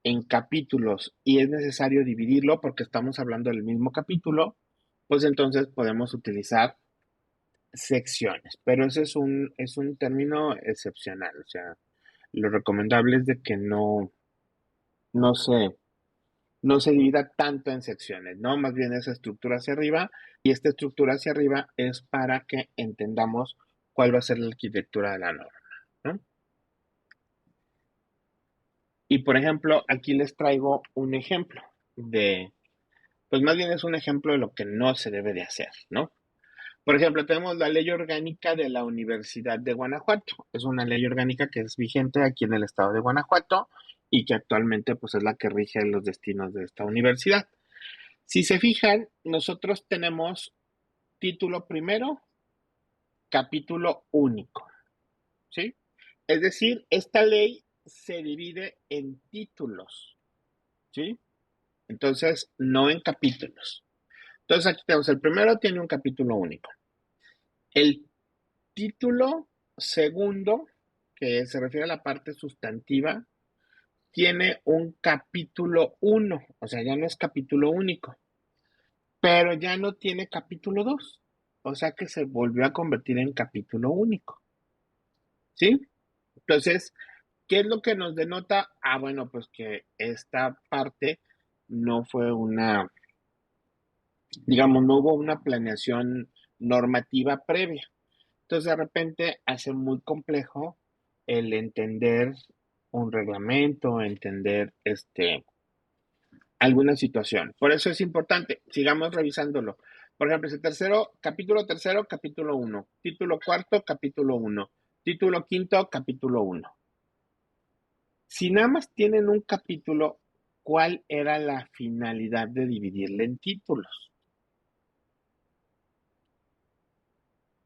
en capítulos y es necesario dividirlo porque estamos hablando del mismo capítulo, pues entonces podemos utilizar secciones, pero ese es un término excepcional, o sea, lo recomendable es de que no se, no se divida tanto en secciones, ¿no? Más bien esa estructura hacia arriba y esta estructura hacia arriba es para que entendamos cuál va a ser la arquitectura de la norma, ¿no? Y por ejemplo, aquí les traigo un ejemplo pues más bien es un ejemplo de lo que no se debe de hacer, ¿no? Por ejemplo, tenemos la ley orgánica de la Universidad de Guanajuato. Es una ley orgánica que es vigente aquí en el estado de Guanajuato y que actualmente pues es la que rige los destinos de esta universidad. Si se fijan, nosotros tenemos título primero, capítulo único, ¿sí? Es decir, esta ley se divide en títulos, ¿sí? Entonces, no en capítulos. Entonces, aquí tenemos, el primero tiene un capítulo único. El título segundo, que se refiere a la parte sustantiva, tiene un capítulo uno, o sea, ya no es capítulo único, pero ya no tiene capítulo 2, o sea que se volvió a convertir en capítulo único, ¿sí? Entonces, ¿qué es lo que nos denota? Ah, bueno, pues que esta parte no fue digamos, no hubo una planeación normativa previa. Entonces, de repente, hace muy complejo el entender un reglamento, entender alguna situación. Por eso es importante, sigamos revisándolo. Por ejemplo, ese tercero, capítulo uno, título cuarto, capítulo uno, título quinto, capítulo uno. Si nada más tienen un capítulo, ¿cuál era la finalidad de dividirle en títulos?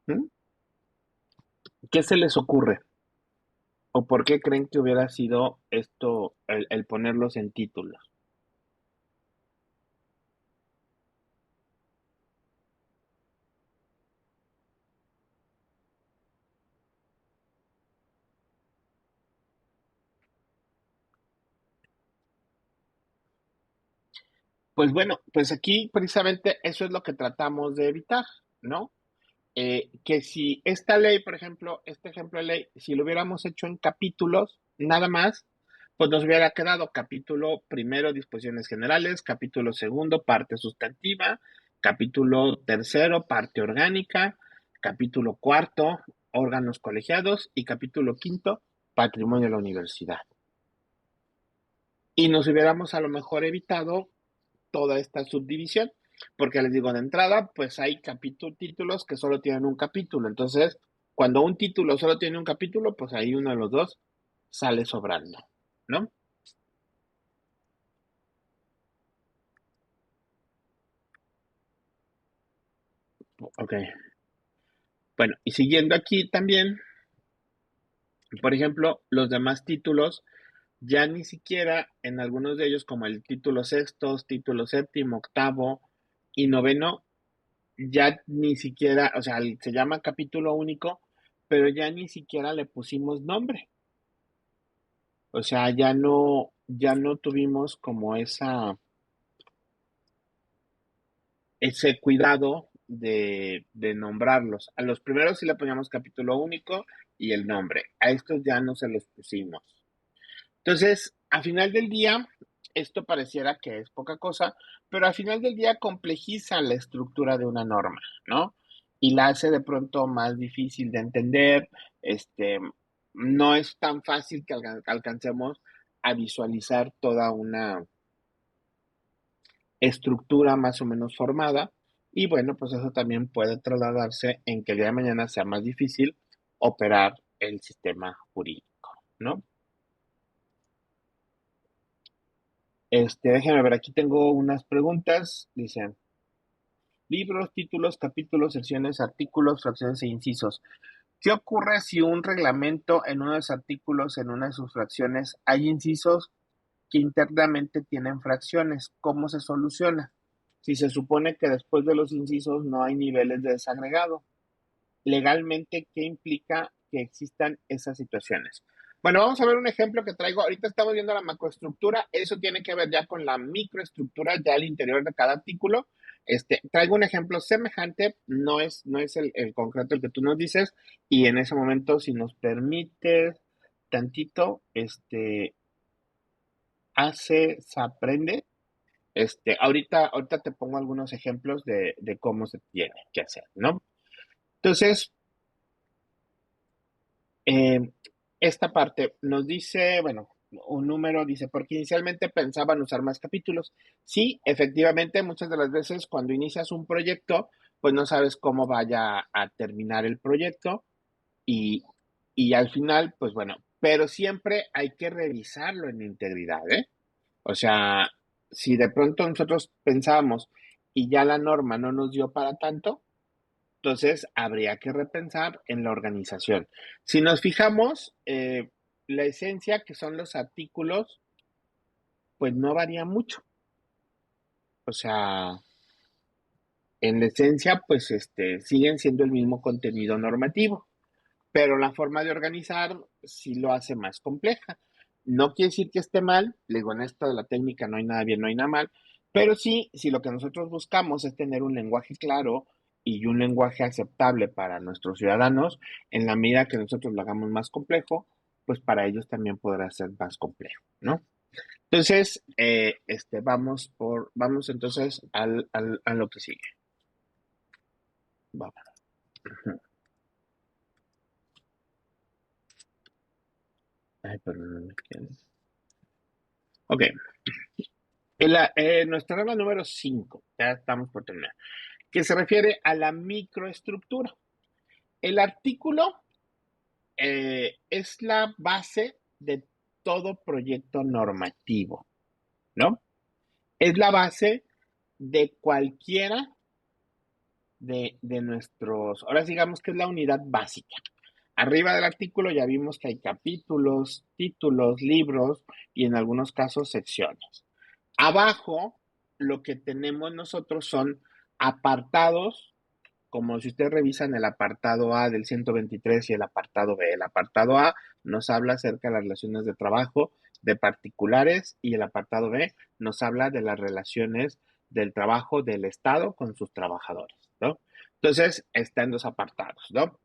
¿Mm? ¿Qué se les ocurre? ¿O por qué creen que hubiera sido esto el ponerlos en títulos? Pues bueno, pues aquí precisamente eso es lo que tratamos de evitar, ¿no? que si esta ley, por ejemplo, este ejemplo de ley, si lo hubiéramos hecho en capítulos, nada más, pues nos hubiera quedado capítulo primero, disposiciones generales, capítulo segundo, parte sustantiva, capítulo tercero, parte orgánica, capítulo cuarto, órganos colegiados y capítulo quinto, patrimonio de la universidad. Y nos hubiéramos a lo mejor evitado toda esta subdivisión, porque les digo de entrada, pues hay títulos que solo tienen un capítulo, entonces cuando un título solo tiene un capítulo, pues ahí uno de los dos sale sobrando, ¿no? Ok, bueno, y siguiendo aquí también, por ejemplo, los demás títulos, ya ni siquiera en algunos de ellos, como el título sexto, título séptimo, octavo y noveno, ya ni siquiera, o sea, se llama capítulo único, pero ya ni siquiera le pusimos nombre. O sea, ya no tuvimos como ese cuidado de nombrarlos. A los primeros sí le poníamos capítulo único y el nombre. A estos ya no se los pusimos. Entonces, a final del día, esto pareciera que es poca cosa, pero al final del día complejiza la estructura de una norma, ¿no? Y la hace de pronto más difícil de entender. No es tan fácil que alcancemos a visualizar toda una estructura más o menos formada. Y bueno, pues eso también puede trasladarse en que el día de mañana sea más difícil operar el sistema jurídico, ¿no? Déjenme ver, aquí tengo unas preguntas. Dicen, libros, títulos, capítulos, secciones, artículos, fracciones e incisos. ¿Qué ocurre si un reglamento en uno de los artículos, en una de sus fracciones, hay incisos que internamente tienen fracciones? ¿Cómo se soluciona? Si se supone que después de los incisos no hay niveles de desagregado. Legalmente, ¿qué implica que existan esas situaciones? Bueno, vamos a ver un ejemplo que traigo. Ahorita estamos viendo la macroestructura. Eso tiene que ver ya con la microestructura, ya al interior de cada artículo. Traigo un ejemplo semejante, no es el concreto el que tú nos dices, y en ese momento, si nos permite tantito, se aprende. Ahorita te pongo algunos ejemplos de cómo se tiene que hacer, ¿no? Entonces, Eh, esta parte nos dice, bueno, un número dice, porque inicialmente pensaban usar más capítulos. Sí, efectivamente, muchas de las veces cuando inicias un proyecto, pues no sabes cómo vaya a terminar el proyecto y, y al final, pues bueno, pero siempre hay que revisarlo en integridad, ¿eh? O sea, si de pronto nosotros pensamos y ya la norma no nos dio para tanto, entonces, habría que repensar en la organización. Si nos fijamos, la esencia que son los artículos, pues no varía mucho. O sea, en la esencia, pues siguen siendo el mismo contenido normativo, pero la forma de organizar sí lo hace más compleja. No quiere decir que esté mal, le digo, en esto de la técnica no hay nada bien, no hay nada mal, pero sí, si lo que nosotros buscamos es tener un lenguaje claro y un lenguaje aceptable para nuestros ciudadanos, en la medida que nosotros lo hagamos más complejo, pues para ellos también podrá ser más complejo, ¿no? Entonces, vamos entonces a lo que sigue. Vamos. Ay, perdón, no me quieres. Ok, nuestra regla número 5, ya estamos por terminar, que se refiere a la microestructura. El artículo es la base de todo proyecto normativo, ¿no? Es la base de cualquiera de nuestros, ahora digamos que es la unidad básica. Arriba del artículo ya vimos que hay capítulos, títulos, libros y en algunos casos secciones. Abajo, lo que tenemos nosotros son apartados, como si ustedes revisan el apartado A del 123 y el apartado B. El apartado A nos habla acerca de las relaciones de trabajo de particulares y el apartado B nos habla de las relaciones del trabajo del Estado con sus trabajadores, ¿no? Entonces, están los apartados, ¿no?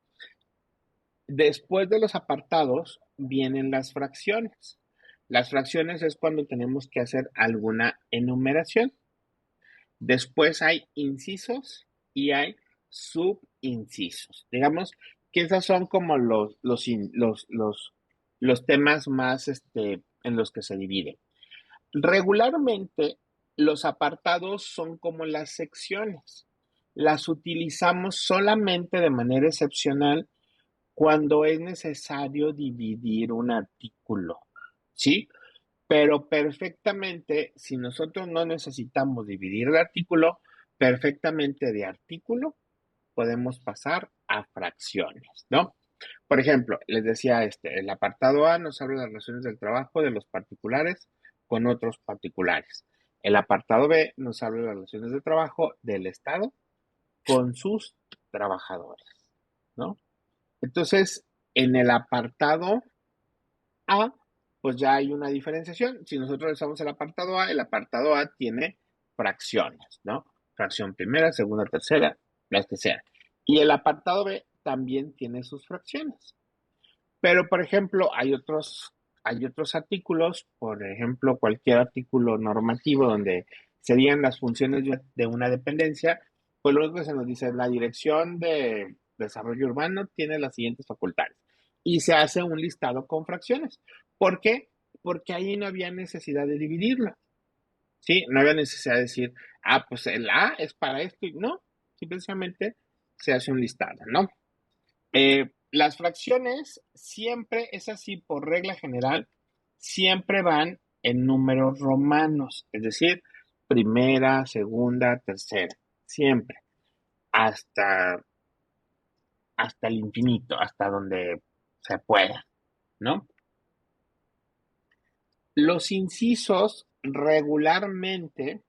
Después de los apartados vienen las fracciones. Las fracciones es cuando tenemos que hacer alguna enumeración. Después hay incisos y hay subincisos. Digamos que esos son como los temas más en los que se dividen. Regularmente, los apartados son como las secciones. Las utilizamos solamente de manera excepcional cuando es necesario dividir un artículo, ¿sí? Pero perfectamente, si nosotros no necesitamos dividir el artículo, perfectamente de artículo podemos pasar a fracciones, ¿no? Por ejemplo, les decía, el apartado A nos habla de las relaciones del trabajo de los particulares con otros particulares. El apartado B nos habla de las relaciones de trabajo del Estado con sus trabajadores, ¿no? Entonces, en el apartado A, pues ya hay una diferenciación. Si nosotros usamos el apartado A tiene fracciones, ¿no? Fracción primera, segunda, tercera, las que sean. Y el apartado B también tiene sus fracciones. Pero, por ejemplo, hay otros artículos, por ejemplo, cualquier artículo normativo donde serían las funciones de una dependencia, pues lo único que se nos dice es la dirección de desarrollo urbano tiene las siguientes facultades. Y se hace un listado con fracciones. ¿Por qué? Porque ahí no había necesidad de dividirla, ¿sí? No había necesidad de decir, pues el A es para esto y no, simplemente se hace un listado, ¿no? Las fracciones siempre, es así por regla general, siempre van en números romanos, es decir, primera, segunda, tercera, siempre, hasta, hasta el infinito, hasta donde se pueda, ¿no? Los incisos regularmente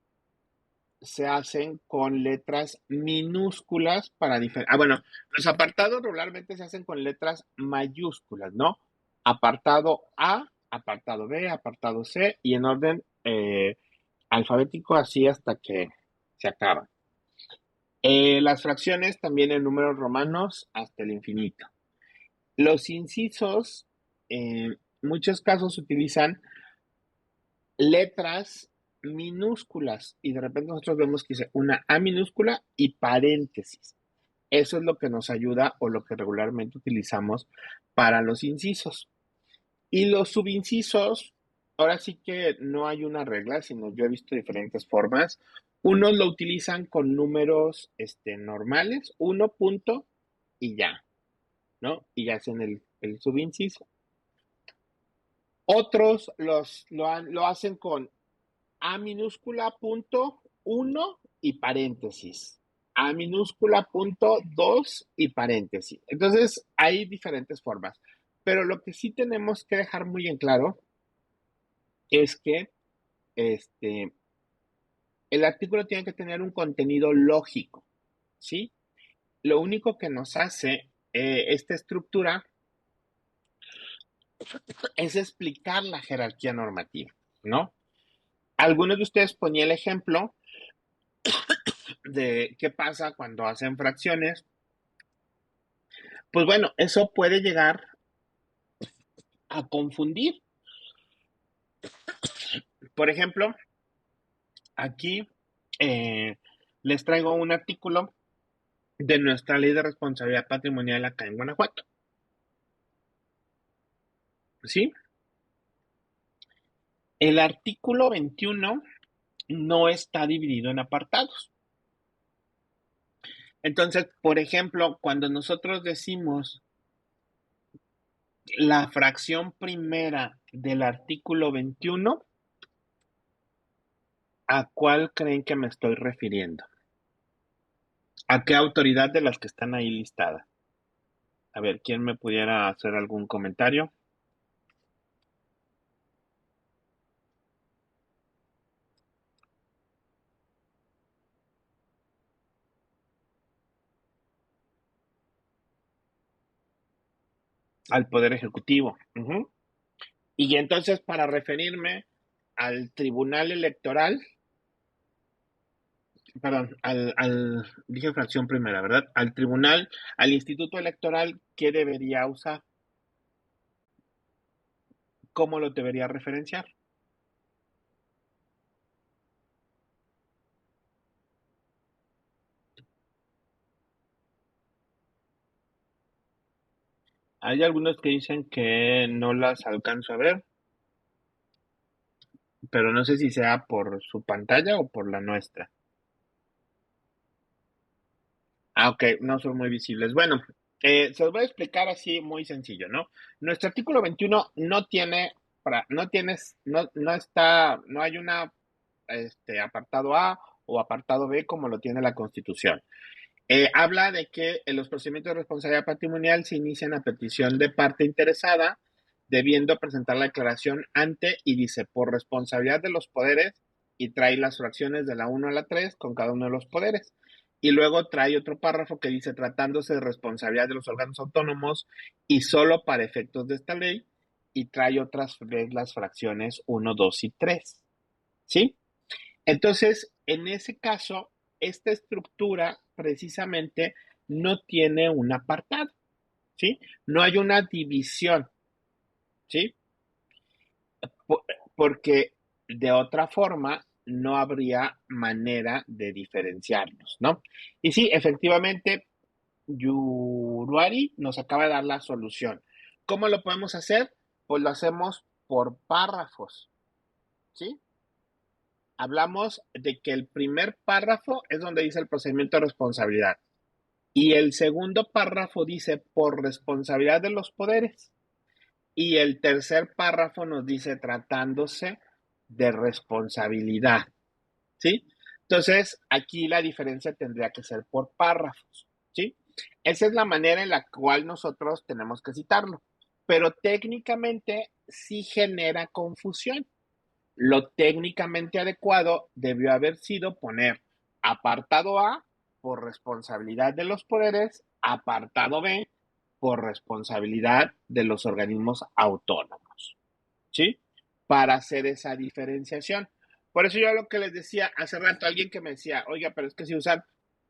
se hacen con letras minúsculas para diferentes. Bueno, los apartados regularmente se hacen con letras mayúsculas, ¿no? Apartado A, apartado B, apartado C y en orden alfabético así hasta que se acaba. Las fracciones también en números romanos hasta el infinito. Los incisos en muchos casos utilizan letras minúsculas y de repente nosotros vemos que dice una A minúscula y paréntesis. Eso es lo que nos ayuda o lo que regularmente utilizamos para los incisos. Y los subincisos, ahora sí que no hay una regla, sino yo he visto diferentes formas. Unos lo utilizan con números normales, uno punto y ya, ¿no? Y ya hacen el subinciso. Otros lo hacen con A minúscula punto uno y paréntesis. A minúscula punto 2 y paréntesis. Entonces, hay diferentes formas. Pero lo que sí tenemos que dejar muy en claro es que este, el artículo tiene que tener un contenido lógico, ¿sí? Lo único que nos hace esta estructura es explicar la jerarquía normativa, ¿no? Algunos de ustedes ponían el ejemplo de qué pasa cuando hacen fracciones. Pues bueno, eso puede llegar a confundir. Por ejemplo, aquí les traigo un artículo de nuestra ley de responsabilidad patrimonial acá en Guanajuato. ¿Sí? El artículo 21 no está dividido en apartados. Entonces, por ejemplo, cuando nosotros decimos la fracción primera del artículo 21, ¿a cuál creen que me estoy refiriendo? ¿A qué autoridad de las que están ahí listadas? A ver, ¿quién me pudiera hacer algún comentario? Al Poder Ejecutivo. Ujú. Y entonces, para referirme al Tribunal Electoral, perdón, dije fracción primera, ¿verdad? Al tribunal, al instituto electoral, ¿qué debería usar? ¿Cómo lo debería referenciar? Hay algunos que dicen que no las alcanzo a ver, pero no sé si sea por su pantalla o por la nuestra. Ah, ok, no son muy visibles. Bueno, se los voy a explicar así muy sencillo, ¿no? Nuestro artículo 21 no tiene, no tienes, no está, no hay una, apartado A o apartado B como lo tiene la Constitución. Habla de que los procedimientos de responsabilidad patrimonial se inician a petición de parte interesada, debiendo presentar la declaración ante y dice por responsabilidad de los poderes y trae las fracciones de la 1 a la 3 con cada uno de los poderes. Y luego trae otro párrafo que dice tratándose de responsabilidad de los órganos autónomos y solo para efectos de esta ley y trae otras reglas, fracciones 1, 2 y 3. ¿Sí? Entonces, en ese caso, esta estructura precisamente no tiene un apartado, ¿sí? No hay una división, ¿sí? Porque de otra forma no habría manera de diferenciarlos, ¿no? Y sí, efectivamente, Yuruari nos acaba de dar la solución. ¿Cómo lo podemos hacer? Pues lo hacemos por párrafos, ¿sí? Hablamos de que el primer párrafo es donde dice el procedimiento de responsabilidad y el segundo párrafo dice por responsabilidad de los poderes y el tercer párrafo nos dice tratándose de responsabilidad, ¿sí? Entonces, aquí la diferencia tendría que ser por párrafos, ¿sí? Esa es la manera en la cual nosotros tenemos que citarlo, pero técnicamente sí genera confusión. Lo técnicamente adecuado debió haber sido poner apartado A por responsabilidad de los poderes, apartado B por responsabilidad de los organismos autónomos, ¿sí? Para hacer esa diferenciación. Por eso yo lo que les decía hace rato, alguien que me decía, oiga, pero es que si usan,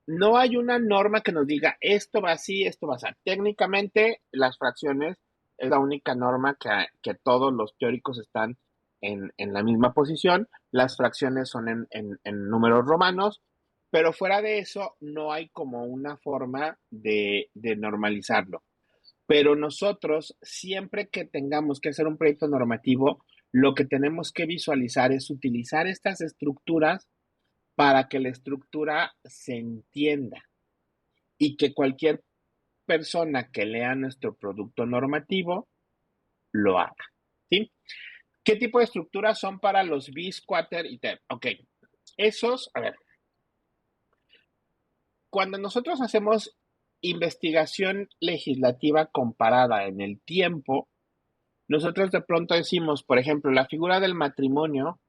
no hay una norma que nos diga esto va así, esto va así. Técnicamente, las fracciones es la única norma que todos los teóricos están en la misma posición. Las fracciones son en números romanos, pero fuera de eso, no hay como una forma de normalizarlo. Pero nosotros, siempre que tengamos que hacer un proyecto normativo, lo que tenemos que visualizar es utilizar estas estructuras para que la estructura se entienda y que cualquier persona que lea nuestro producto normativo lo haga. ¿Sí? ¿Qué tipo de estructuras son para los bis, quater y ter? Ok, esos, a ver, cuando nosotros hacemos investigación legislativa comparada en el tiempo, nosotros de pronto decimos, por ejemplo, la figura del matrimonio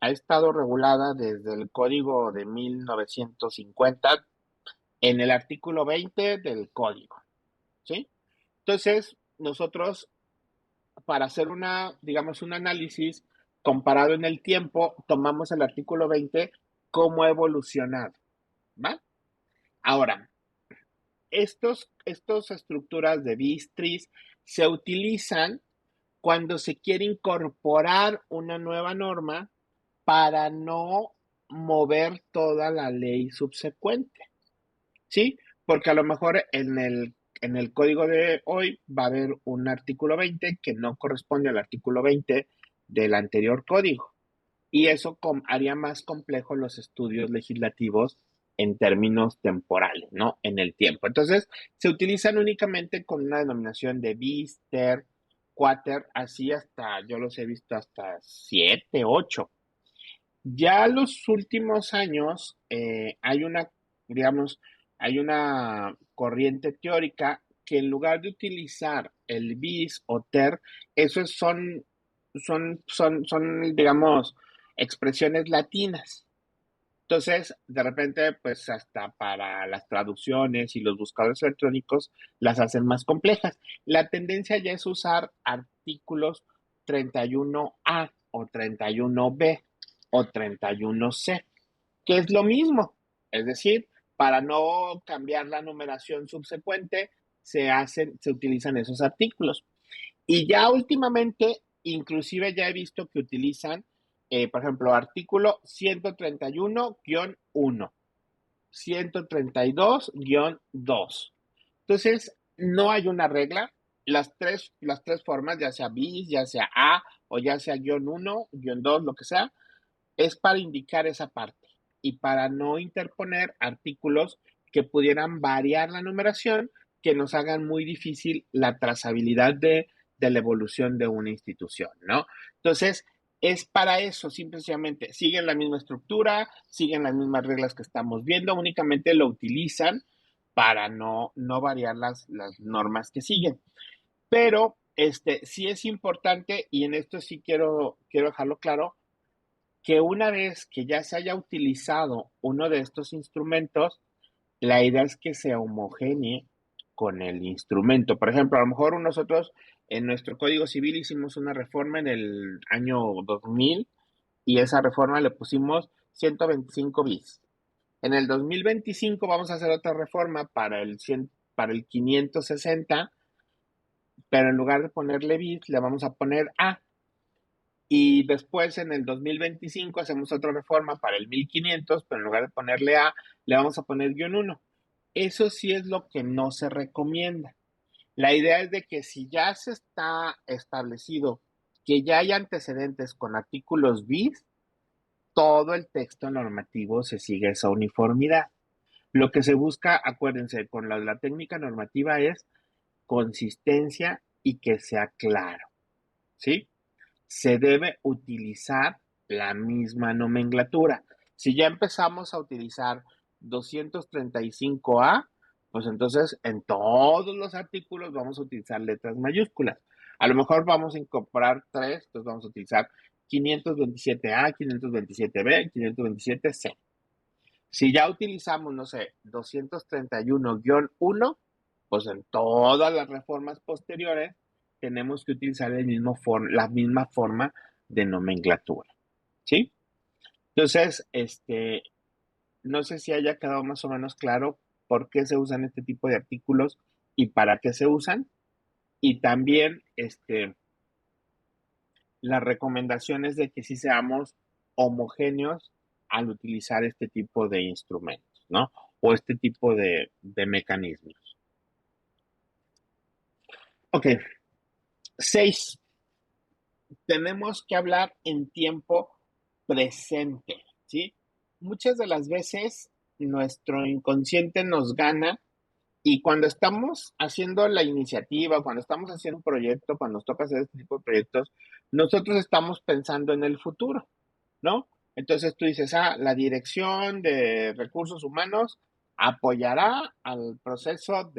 ha estado regulada desde el Código de 1950 en el artículo 20 del Código, ¿sí? Entonces, nosotros, para hacer digamos, un análisis comparado en el tiempo, tomamos el artículo 20, cómo ha evolucionado, ¿va? Ahora, estos estructuras de BIS-TRIS se utilizan cuando se quiere incorporar una nueva norma para no mover toda la ley subsecuente, ¿sí? Porque a lo mejor en el código de hoy va a haber un artículo 20 que no corresponde al artículo 20 del anterior código. Y eso haría más complejo los estudios legislativos en términos temporales, ¿no? En el tiempo. Entonces, se utilizan únicamente con una denominación de bis, ter, quater, así hasta, yo los he visto hasta 7, 8. Ya los últimos años digamos, hay una corriente teórica que en lugar de utilizar el bis o ter, esos son, digamos, expresiones latinas. Entonces, de repente, pues hasta para las traducciones y los buscadores electrónicos las hacen más complejas. La tendencia ya es usar artículos 31A o 31B o 31C, que es lo mismo. Es decir, para no cambiar la numeración subsecuente, se utilizan esos artículos. Y ya últimamente, inclusive ya he visto que utilizan, por ejemplo, artículo 131-1, 132-2. Entonces, no hay una regla. Las tres formas, ya sea bis, ya sea A o ya sea guión 1, guión 2, lo que sea, es para indicar esa parte y para no interponer artículos que pudieran variar la numeración, que nos hagan muy difícil la trazabilidad de la evolución de una institución, ¿no? Entonces, es para eso, simplemente siguen la misma estructura, siguen las mismas reglas que estamos viendo, únicamente lo utilizan para no variar las normas que siguen. Pero sí es importante, y en esto sí quiero dejarlo claro, que una vez que ya se haya utilizado uno de estos instrumentos, la idea es que se homogenee con el instrumento. Por ejemplo, a lo mejor nosotros en nuestro Código Civil hicimos una reforma en el año 2000 y esa reforma le pusimos 125 bis. En el 2025 vamos a hacer otra reforma para el 560, pero en lugar de ponerle bis, le vamos a poner A. Y después en el 2025 hacemos otra reforma para el 1500, pero en lugar de ponerle A, le vamos a poner guión 1. Eso sí es lo que no se recomienda. La idea es de que si ya se está establecido que ya hay antecedentes con artículos bis, todo el texto normativo se sigue esa uniformidad. Lo que se busca, acuérdense, con la técnica normativa es consistencia y que sea claro, ¿sí? Se debe utilizar la misma nomenclatura. Si ya empezamos a utilizar 235A, pues entonces en todos los artículos vamos a utilizar letras mayúsculas. A lo mejor vamos a incorporar tres, entonces vamos a utilizar 527A, 527B, 527C. Si ya utilizamos, no sé, 231-1, pues en todas las reformas posteriores tenemos que utilizar la misma forma de nomenclatura, ¿sí? Entonces, no sé si haya quedado más o menos claro por qué se usan este tipo de artículos y para qué se usan. Y también, las recomendaciones de que sí seamos homogéneos al utilizar este tipo de instrumentos, ¿no? O este tipo de mecanismos. Ok, 6. Tenemos que hablar en tiempo presente, ¿sí? Muchas de las veces nuestro inconsciente nos gana y cuando estamos haciendo la iniciativa, cuando estamos haciendo un proyecto, cuando nos toca hacer este tipo de proyectos, nosotros estamos pensando en el futuro, ¿no? Entonces tú dices, la dirección de recursos humanos apoyará al proceso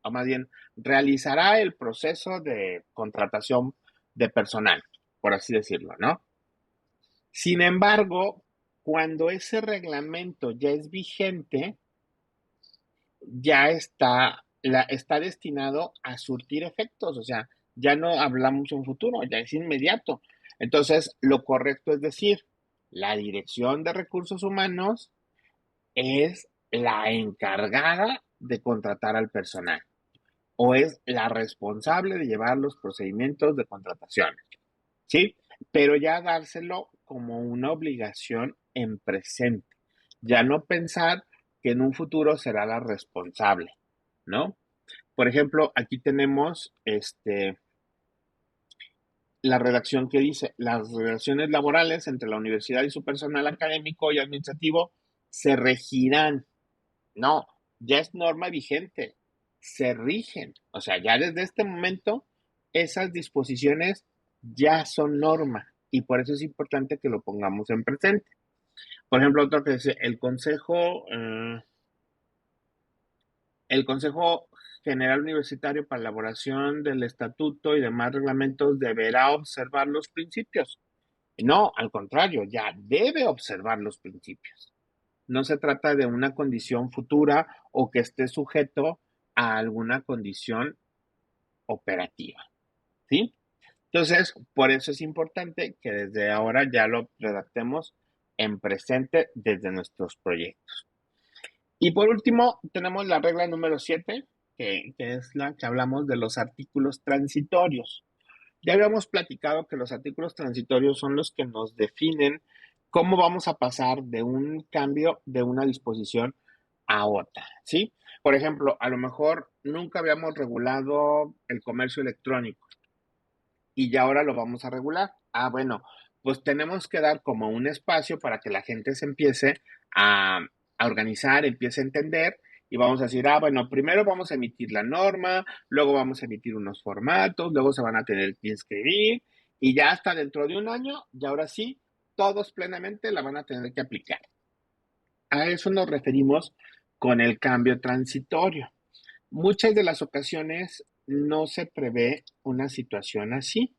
o más bien, realizará el proceso de contratación de personal, por así decirlo, ¿no? Sin embargo, cuando ese reglamento ya es vigente, ya está destinado a surtir efectos, o sea, ya no hablamos en futuro, ya es inmediato. Entonces, lo correcto es decir, la Dirección de Recursos Humanos es la encargada de contratar al personal o es la responsable de llevar los procedimientos de contratación, ¿sí? Pero ya dárselo como una obligación en presente, ya no pensar que en un futuro será la responsable, ¿no? Por ejemplo, aquí tenemos la redacción que dice, las relaciones laborales entre la universidad y su personal académico y administrativo se regirán. No, ya es norma vigente, se rigen. O sea, ya desde este momento esas disposiciones ya son norma y por eso es importante que lo pongamos en presente. Por ejemplo, otro que dice, el Consejo General Universitario para la elaboración del estatuto y demás reglamentos deberá observar los principios. No, al contrario, ya debe observar los principios. No se trata de una condición futura o que esté sujeto a alguna condición operativa, ¿sí? Entonces, por eso es importante que desde ahora ya lo redactemos en presente desde nuestros proyectos. Y por último, tenemos la regla número 7, que es la que hablamos de los artículos transitorios. Ya habíamos platicado que los artículos transitorios son los que nos definen cómo vamos a pasar de un cambio de una disposición a otra, ¿sí? Por ejemplo, a lo mejor nunca habíamos regulado el comercio electrónico y ya ahora lo vamos a regular. Ah, bueno, pues tenemos que dar como un espacio para que la gente se empiece a, a organizar, empiece a entender y vamos a decir, ah, bueno, primero vamos a emitir la norma, luego vamos a emitir unos formatos, luego se van a tener que inscribir y ya hasta dentro de un año, y ahora sí, todos plenamente la van a tener que aplicar. A eso nos referimos con el cambio transitorio. Muchas de las ocasiones no se prevé una situación así.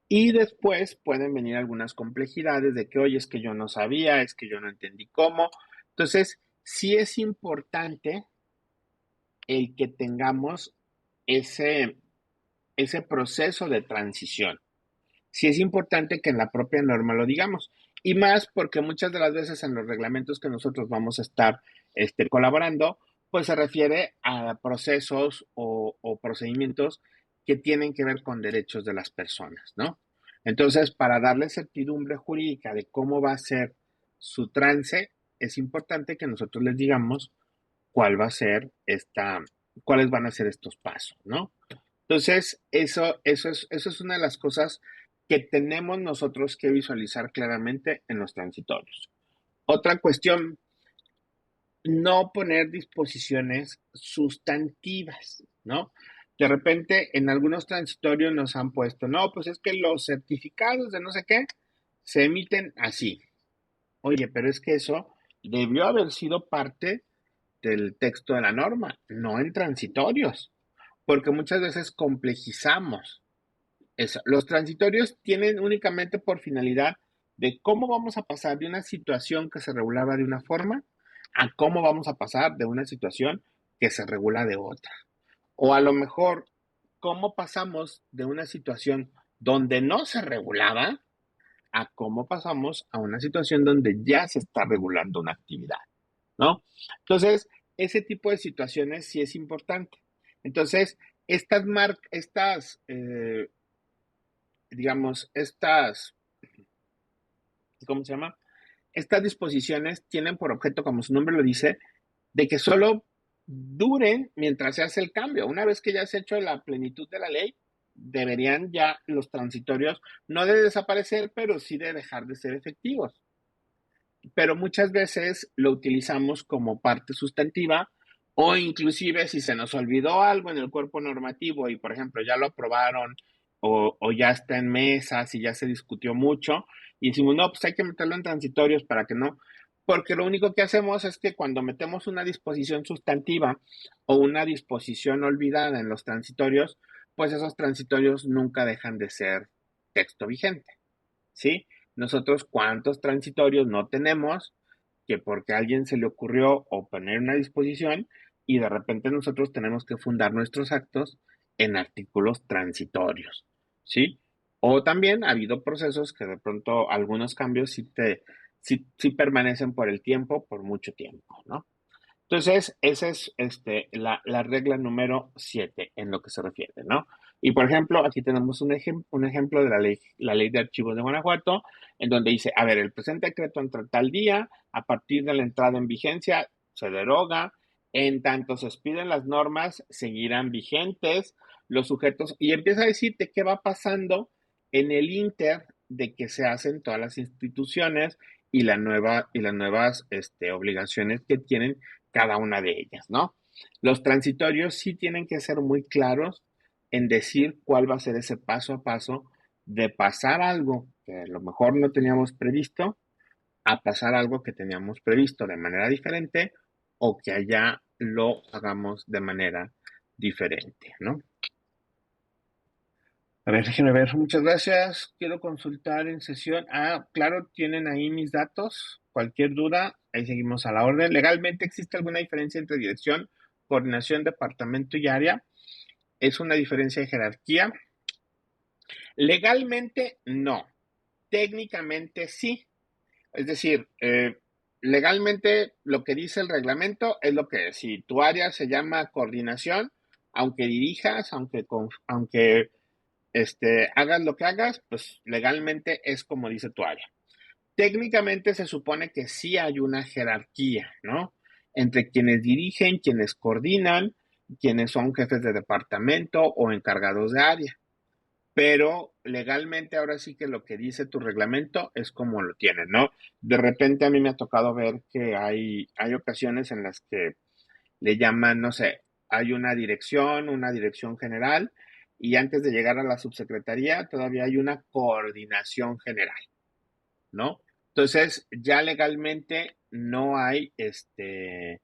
Y después pueden venir algunas complejidades de que, oye, es que yo no sabía, es que yo no entendí cómo. Entonces, sí es importante el que tengamos ese, ese proceso de transición. Sí es importante que en la propia norma lo digamos. Y más porque muchas de las veces en los reglamentos que nosotros vamos a estar colaborando, pues se refiere a procesos o procedimientos que tienen que ver con derechos de las personas, ¿no? Entonces, para darle certidumbre jurídica de cómo va a ser su trance, es importante que nosotros les digamos cuál va a ser cuáles van a ser estos pasos, ¿no? Entonces, eso es una de las cosas que tenemos nosotros que visualizar claramente en los transitorios. Otra cuestión, no poner disposiciones sustantivas, ¿no? De repente, en algunos transitorios nos han puesto, no, pues es que los certificados de no sé qué se emiten así. Oye, pero es que eso debió haber sido parte del texto de la norma, no en transitorios, porque muchas veces complejizamos eso. Los transitorios tienen únicamente por finalidad de cómo vamos a pasar de una situación que se regulaba de una forma a cómo vamos a pasar de una situación que se regula de otra. O a lo mejor, cómo pasamos de una situación donde no se regulaba a cómo pasamos a una situación donde ya se está regulando una actividad, ¿no? Entonces, ese tipo de situaciones sí es importante. Entonces, digamos, ¿cómo se llama? Estas disposiciones tienen por objeto, como su nombre lo dice, de que solo duren mientras se hace el cambio. Una vez que ya se ha hecho la plenitud de la ley, deberían ya los transitorios no de desaparecer, pero sí de dejar de ser efectivos. Pero muchas veces lo utilizamos como parte sustantiva o inclusive si se nos olvidó algo en el cuerpo normativo y por ejemplo ya lo aprobaron o ya está en mesas y ya se discutió mucho y decimos, no, pues hay que meterlo en transitorios para que no, porque lo único que hacemos es que cuando metemos una disposición sustantiva o una disposición olvidada en los transitorios, pues esos transitorios nunca dejan de ser texto vigente. ¿Sí? Nosotros cuántos transitorios no tenemos que porque a alguien se le ocurrió o poner una disposición y de repente nosotros tenemos que fundar nuestros actos en artículos transitorios, ¿sí? O también ha habido procesos que de pronto algunos cambios sí permanecen por el tiempo, por mucho tiempo, ¿no? Entonces, esa es la regla número 7 en lo que se refiere, ¿no? Y por ejemplo, aquí tenemos un ejemplo de la ley de archivos de Guanajuato, en donde dice, a ver, el presente decreto entra tal día, a partir de la entrada en vigencia se deroga, en tanto se expiden las normas, seguirán vigentes los sujetos, y empieza a decirte qué va pasando en el inter de que se hacen todas las instituciones y las nuevas obligaciones que tienen cada una de ellas, ¿no? Los transitorios sí tienen que ser muy claros en decir cuál va a ser ese paso a paso de pasar algo que a lo mejor no teníamos previsto a pasar algo que teníamos previsto de manera diferente o que allá lo hagamos de manera diferente, ¿no? A ver, déjenme ver. Muchas gracias. Quiero consultar en sesión. Ah, claro, tienen ahí mis datos. Cualquier duda, ahí seguimos a la orden. ¿Legalmente existe alguna diferencia entre dirección, coordinación, departamento y área? ¿Es una diferencia de jerarquía? Legalmente, no. Técnicamente, sí. Es decir, legalmente lo que dice el reglamento es lo que es. Si tu área se llama coordinación, aunque dirijas, aunque hagas lo que hagas, pues legalmente es como dice tu área. Técnicamente se supone que sí hay una jerarquía, ¿no? Entre quienes dirigen, quienes coordinan, quienes son jefes de departamento o encargados de área. Pero legalmente ahora sí que lo que dice tu reglamento es como lo tiene, ¿no? De repente a mí me ha tocado ver que hay ocasiones en las que le llaman, no sé, hay una dirección general, y antes de llegar a la subsecretaría todavía hay una coordinación general, ¿no? Entonces, ya legalmente no hay eh,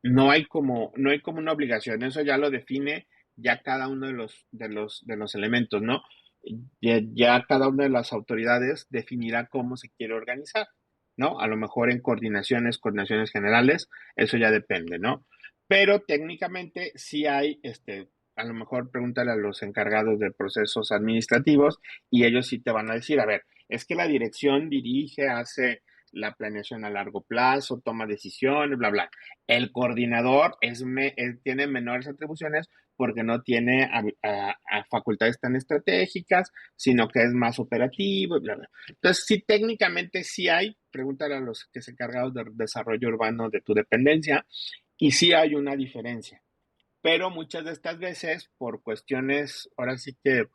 no hay como una obligación, eso ya lo define ya cada uno de los elementos, ¿no? Ya cada una de las autoridades definirá cómo se quiere organizar, ¿no? A lo mejor en coordinaciones generales, eso ya depende, ¿no? Pero técnicamente sí hay, a lo mejor pregúntale a los encargados de procesos administrativos y ellos sí te van a decir, a ver, es que la dirección dirige, hace la planeación a largo plazo, toma decisiones, bla, bla. El coordinador él tiene menores atribuciones porque no tiene a facultades tan estratégicas, sino que es más operativo, bla, bla. Entonces, sí, técnicamente sí hay, pregúntale a los que se encargan de desarrollo urbano de tu dependencia, y sí hay una diferencia. Pero muchas de estas veces, por cuestiones, ahora sí que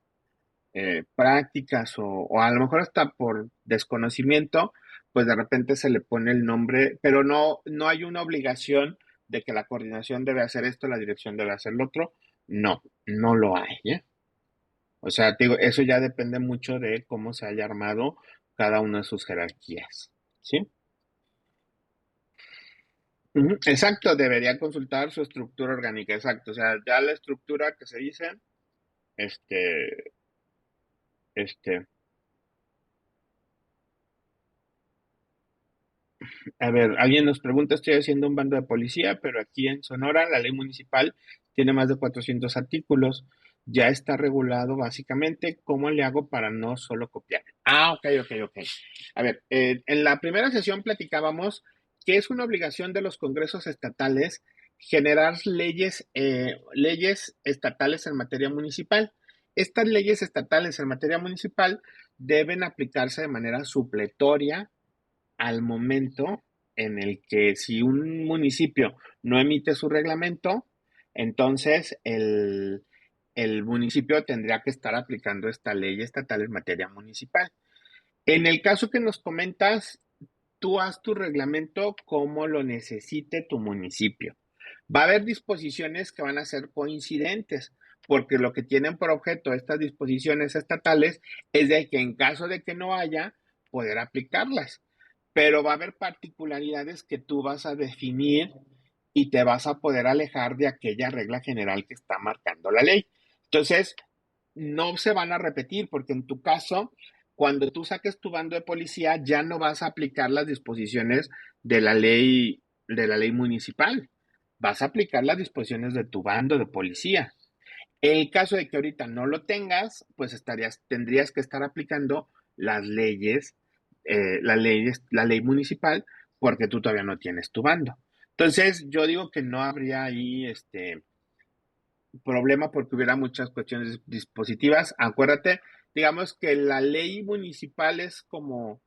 prácticas o a lo mejor hasta por desconocimiento, pues de repente se le pone el nombre, pero no hay una obligación de que la coordinación debe hacer esto, la dirección debe hacer lo otro. No, no lo hay, ¿eh? O sea, te digo, eso ya depende mucho de cómo se haya armado cada una de sus jerarquías, ¿sí? Ujú, exacto, debería consultar su estructura orgánica, exacto. O sea, ya la estructura que se dice, este, este, A ver, alguien nos pregunta, estoy haciendo un bando de policía, pero aquí en Sonora la ley municipal tiene más de 400 artículos. Ya está regulado básicamente. ¿Cómo le hago para no solo copiar? Ah, ok, ok, ok. A ver, en la primera sesión platicábamos que es una obligación de los congresos estatales generar leyes estatales en materia municipal. Estas leyes estatales en materia municipal deben aplicarse de manera supletoria al momento en el que si un municipio no emite su reglamento, entonces el municipio tendría que estar aplicando esta ley estatal en materia municipal. En el caso que nos comentas, tú haz tu reglamento como lo necesite tu municipio. Va a haber disposiciones que van a ser coincidentes, porque lo que tienen por objeto estas disposiciones estatales es de que en caso de que no haya, poder aplicarlas. Pero va a haber particularidades que tú vas a definir y te vas a poder alejar de aquella regla general que está marcando la ley. Entonces, no se van a repetir, porque en tu caso, cuando tú saques tu bando de policía, ya no vas a aplicar las disposiciones de la ley municipal. Vas a aplicar las disposiciones de tu bando de policía. En el caso de que ahorita no lo tengas, pues tendrías que estar aplicando las la ley municipal, porque tú todavía no tienes tu bando. Entonces, yo digo que no habría ahí problema porque hubiera muchas cuestiones dispositivas. Acuérdate, digamos que la ley municipal es como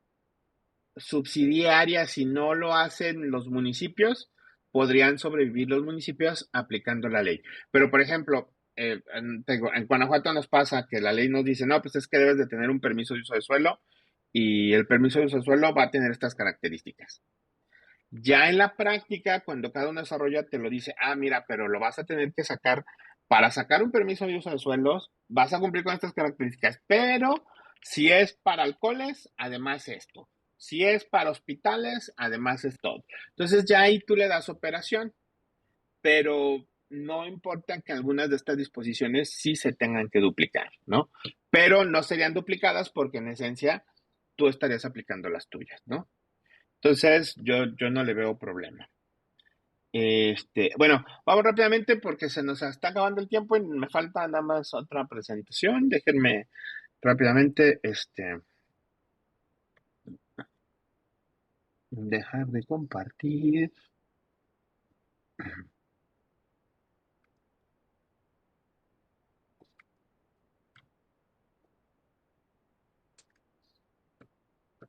subsidiaria. Si no lo hacen los municipios, podrían sobrevivir los municipios aplicando la ley. Pero, por ejemplo, en Guanajuato nos pasa que la ley nos dice, no, pues es que debes de tener un permiso de uso de suelo y el permiso de uso de suelo va a tener estas características. Ya en la práctica, cuando cada uno desarrolla, te lo dice, ah, mira, pero lo vas a tener que sacar, para sacar un permiso de uso de suelos, vas a cumplir con estas características, pero si es para alcoholes, además esto. Si es para hospitales, además es todo. Entonces ya ahí tú le das operación, pero no importa que algunas de estas disposiciones sí se tengan que duplicar, ¿no? Pero no serían duplicadas porque en esencia tú estarías aplicando las tuyas, ¿no? Entonces, yo no le veo problema. Bueno, vamos rápidamente porque se nos está acabando el tiempo y me falta nada más otra presentación. Déjenme rápidamente, Dejar de compartir.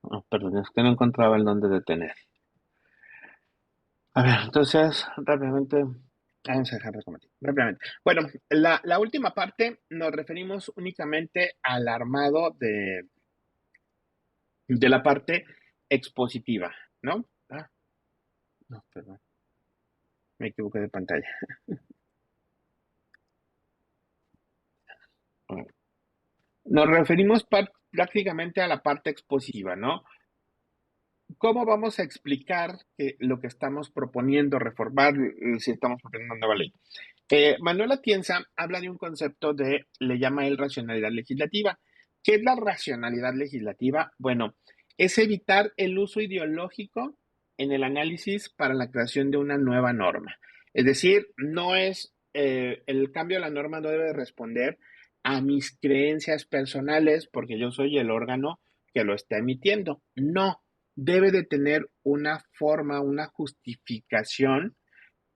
Oh, perdón, es que no encontraba el dónde detener. A ver, entonces, rápidamente, vamos a dejar de compartir. Rápidamente. Bueno, la última parte nos referimos únicamente al armado de la parte expositiva, ¿no? Ah, no, perdón, me equivoqué de pantalla. A ver. Nos referimos prácticamente a la parte expositiva, ¿no? ¿Cómo vamos a explicar lo que estamos proponiendo reformar si estamos proponiendo una nueva ley? Manuel Atienza habla de un concepto le llama él racionalidad legislativa. ¿Qué es la racionalidad legislativa? Bueno, es evitar el uso ideológico en el análisis para la creación de una nueva norma. Es decir, no es el cambio de la norma no debe responder a mis creencias personales porque yo soy el órgano que lo está emitiendo. No, debe de tener una forma, una justificación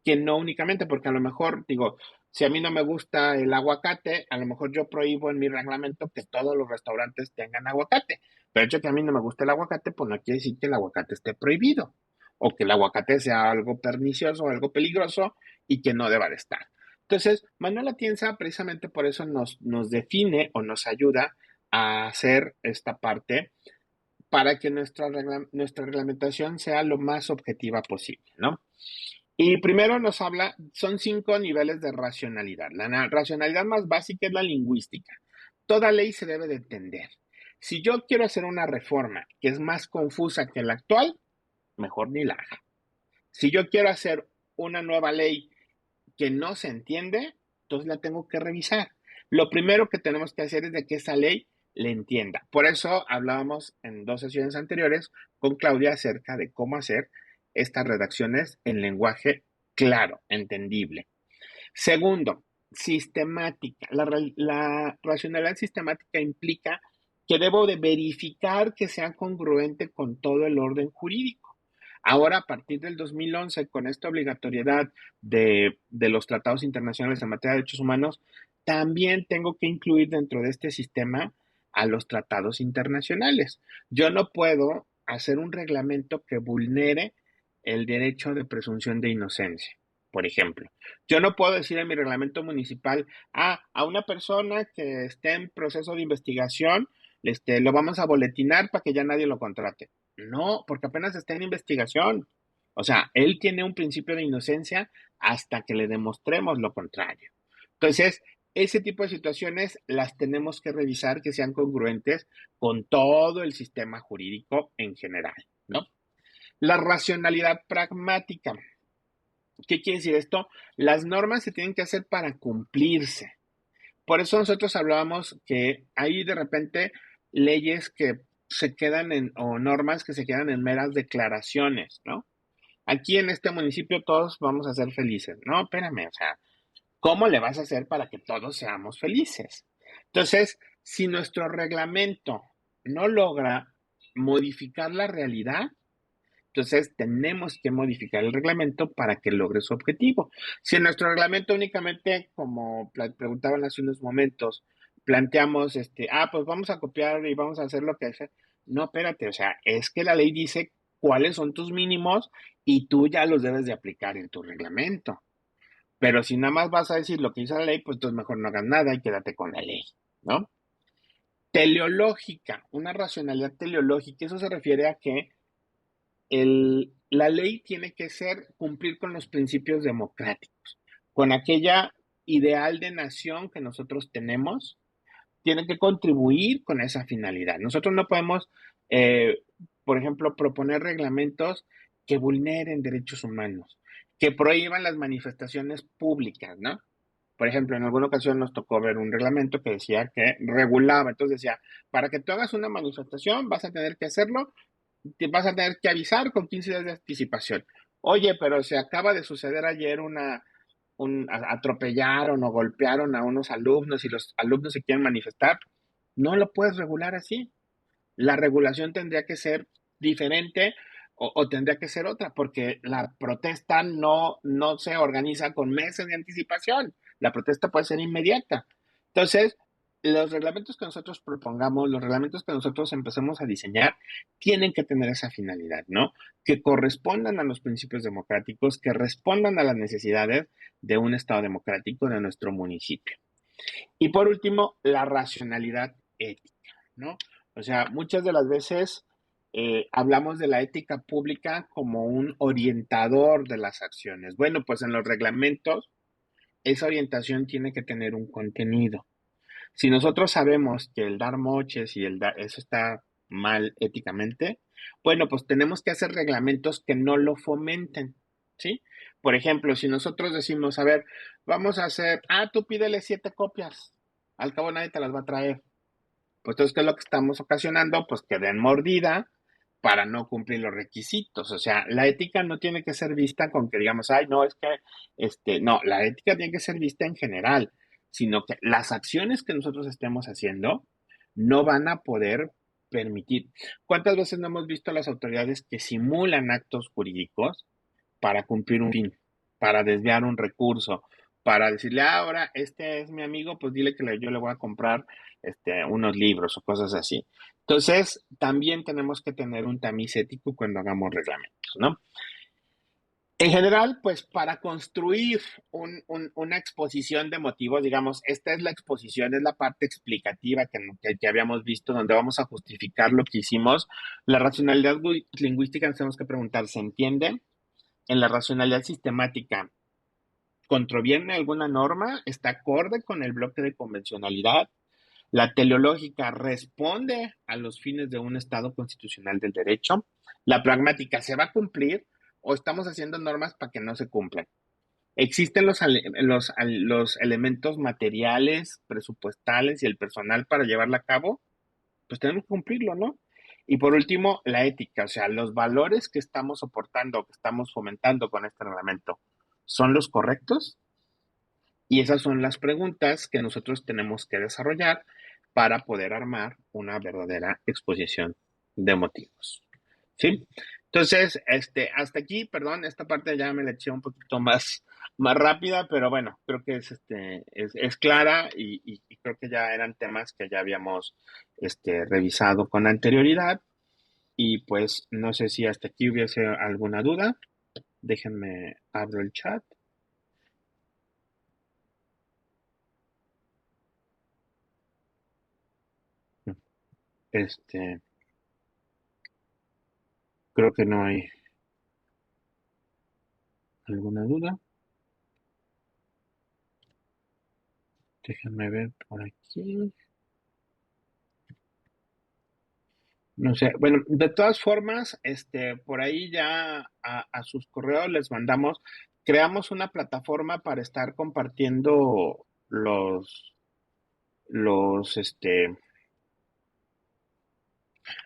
que no únicamente, porque a lo mejor, digo, si a mí no me gusta el aguacate, a lo mejor yo prohíbo en mi reglamento que todos los restaurantes tengan aguacate. Pero el hecho de que a mí no me guste el aguacate, pues no quiere decir que el aguacate esté prohibido o que el aguacate sea algo pernicioso o algo peligroso y que no deba de estar. Entonces, Manuel Atienza precisamente por eso nos define o nos ayuda a hacer esta parte para que nuestra reglamentación sea lo más objetiva posible, ¿no? Y primero nos habla, son 5 niveles de racionalidad. La racionalidad más básica es la lingüística. Toda ley se debe de entender. Si yo quiero hacer una reforma que es más confusa que la actual, mejor ni la haga. Si yo quiero hacer una nueva ley que no se entiende, entonces la tengo que revisar. Lo primero que tenemos que hacer es de que esa ley le entienda. Por eso hablábamos en 2 sesiones anteriores con Claudia acerca de cómo hacer estas redacciones en lenguaje claro, entendible. Segundo, sistemática. La racionalidad sistemática implica que debo de verificar que sea congruente con todo el orden jurídico. Ahora, a partir del 2011, con esta obligatoriedad de los tratados internacionales en materia de derechos humanos, también tengo que incluir dentro de este sistema a los tratados internacionales. Yo no puedo hacer un reglamento que vulnere el derecho de presunción de inocencia, por ejemplo. Yo no puedo decir en mi reglamento municipal, a una persona que esté en proceso de investigación, lo vamos a boletinar para que ya nadie lo contrate. No, porque apenas está en investigación. O sea, él tiene un principio de inocencia hasta que le demostremos lo contrario. Entonces, ese tipo de situaciones las tenemos que revisar que sean congruentes con todo el sistema jurídico en general, ¿no? La racionalidad pragmática. ¿Qué quiere decir esto? Las normas se tienen que hacer para cumplirse. Por eso nosotros hablábamos que hay de repente leyes que se quedan o normas que se quedan en meras declaraciones, ¿no? Aquí en este municipio todos vamos a ser felices. No, espérame, o sea, ¿cómo le vas a hacer para que todos seamos felices? Entonces, si nuestro reglamento no logra modificar la realidad, entonces tenemos que modificar el reglamento para que logre su objetivo. Si en nuestro reglamento únicamente, como preguntaban hace unos momentos, planteamos, pues vamos a copiar y vamos a hacer lo que hace. No, espérate, o sea, es que la ley dice cuáles son tus mínimos y tú ya los debes de aplicar en tu reglamento. Pero si nada más vas a decir lo que dice la ley, pues entonces mejor no hagas nada y quédate con la ley, ¿no? Teleológica, una racionalidad teleológica, eso se refiere a que la ley tiene que cumplir con los principios democráticos, con aquella ideal de nación que nosotros tenemos, tiene que contribuir con esa finalidad. Nosotros no podemos, eh, por ejemplo, proponer reglamentos que vulneren derechos humanos, que prohíban las manifestaciones públicas, ¿no? Por ejemplo, en alguna ocasión nos tocó ver un reglamento que decía que regulaba, entonces decía, para que tú hagas una manifestación vas a tener que hacerlo, te vas a tener que avisar con 15 días de anticipación. Oye, pero se acaba de suceder ayer atropellaron o golpearon a unos alumnos y los alumnos se quieren manifestar. No lo puedes regular así. La regulación tendría que ser diferente o tendría que ser otra, porque la protesta no se organiza con meses de anticipación. La protesta puede ser inmediata. Entonces, los reglamentos que nosotros propongamos, los reglamentos que nosotros empecemos a diseñar, tienen que tener esa finalidad, ¿no? Que correspondan a los principios democráticos, que respondan a las necesidades de un Estado democrático de nuestro municipio. Y por último, la racionalidad ética, ¿no? O sea, muchas de las veces hablamos de la ética pública como un orientador de las acciones. Bueno, pues en los reglamentos esa orientación tiene que tener un contenido. Si nosotros sabemos que el dar moches y eso está mal éticamente, bueno, pues tenemos que hacer reglamentos que no lo fomenten, ¿sí? Por ejemplo, si nosotros decimos, a ver, vamos a hacer, tú pídele 7 copias, al cabo nadie te las va a traer. Pues entonces, ¿qué es lo que estamos ocasionando? Pues que den mordida para no cumplir los requisitos. O sea, la ética no tiene que ser vista con que digamos, ay, no, es que, no, la ética tiene que ser vista en general, sino que las acciones que nosotros estemos haciendo no van a poder permitir. ¿Cuántas veces no hemos visto a las autoridades que simulan actos jurídicos para cumplir un fin, para desviar un recurso, para decirle, ahora este es mi amigo, pues dile que yo le voy a comprar unos libros o cosas así? Entonces, también tenemos que tener un tamiz ético cuando hagamos reglamentos, ¿no? En general, pues para construir una exposición de motivos, digamos, esta es la exposición, es la parte explicativa que habíamos visto, donde vamos a justificar lo que hicimos. La racionalidad lingüística nos tenemos que preguntar, ¿se entiende? En la racionalidad sistemática, ¿contraviene alguna norma? ¿Está acorde con el bloque de convencionalidad? La teleológica responde a los fines de un Estado constitucional del derecho. La pragmática, ¿se va a cumplir o estamos haciendo normas para que no se cumplan? ¿Existen los elementos materiales, presupuestales y el personal para llevarla a cabo? Pues tenemos que cumplirlo, ¿no? Y por último, la ética, o sea, los valores que estamos soportando, que estamos fomentando con este reglamento, ¿son los correctos? Y esas son las preguntas que nosotros tenemos que desarrollar para poder armar una verdadera exposición de motivos. ¿Sí? Entonces, hasta aquí, perdón, esta parte ya me la eché un poquito más rápida, pero bueno, creo que es clara y creo que ya eran temas que ya habíamos revisado con anterioridad. Y pues no sé si hasta aquí hubiese alguna duda. Déjenme abro el chat. Este, Creo que no hay alguna duda. Déjenme ver por aquí. No sé, bueno, de todas formas, por ahí ya a sus correos les mandamos, creamos una plataforma para estar compartiendo los,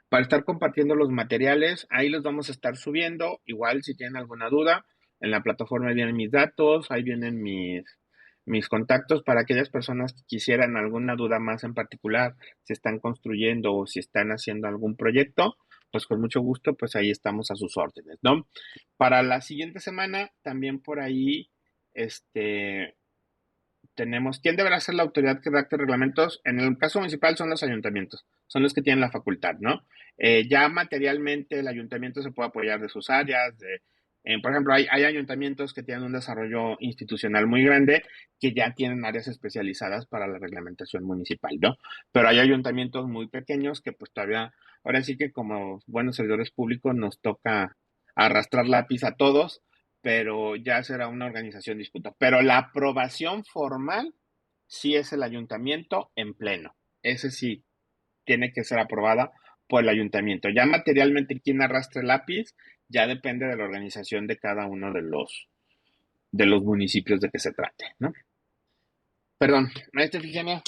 para estar compartiendo los materiales. Ahí los vamos a estar subiendo. Igual si tienen alguna duda, en la plataforma vienen mis datos, ahí vienen mis contactos para aquellas personas que quisieran alguna duda más en particular, si están construyendo o si están haciendo algún proyecto, pues con mucho gusto, pues ahí estamos a sus órdenes, ¿no? Para la siguiente semana, también por ahí, tenemos, ¿quién deberá ser la autoridad que redacte reglamentos? En el caso municipal son los ayuntamientos, son los que tienen la facultad, ¿no? Ya materialmente el ayuntamiento se puede apoyar de sus áreas, por ejemplo, hay ayuntamientos que tienen un desarrollo institucional muy grande que ya tienen áreas especializadas para la reglamentación municipal, ¿no? Pero hay ayuntamientos muy pequeños que pues todavía, ahora sí que como buenos servidores públicos nos toca arrastrar lápiz a todos, pero ya será una organización disputa. Pero la aprobación formal sí es el ayuntamiento en pleno. Ese sí tiene que ser aprobada por el ayuntamiento. Ya materialmente quien arrastre el lápiz ya depende de la organización de cada uno de los municipios de que se trate, ¿no? Perdón, maestra Efigenia,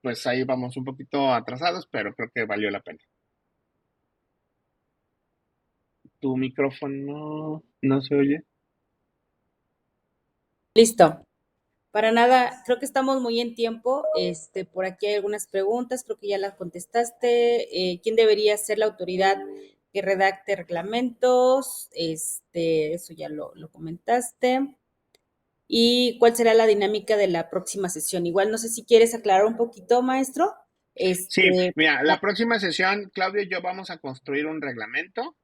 pues ahí vamos un poquito atrasados, pero creo que valió la pena. Tu micrófono no se oye. Listo. Para nada, creo que estamos muy en tiempo. Por aquí hay algunas preguntas, creo que ya las contestaste. ¿Quién debería ser la autoridad que redacte reglamentos, eso ya lo comentaste. ¿Y cuál será la dinámica de la próxima sesión? Igual no sé si quieres aclarar un poquito, maestro. Sí, mira, la La, próxima sesión, Claudio y yo vamos a construir un reglamento.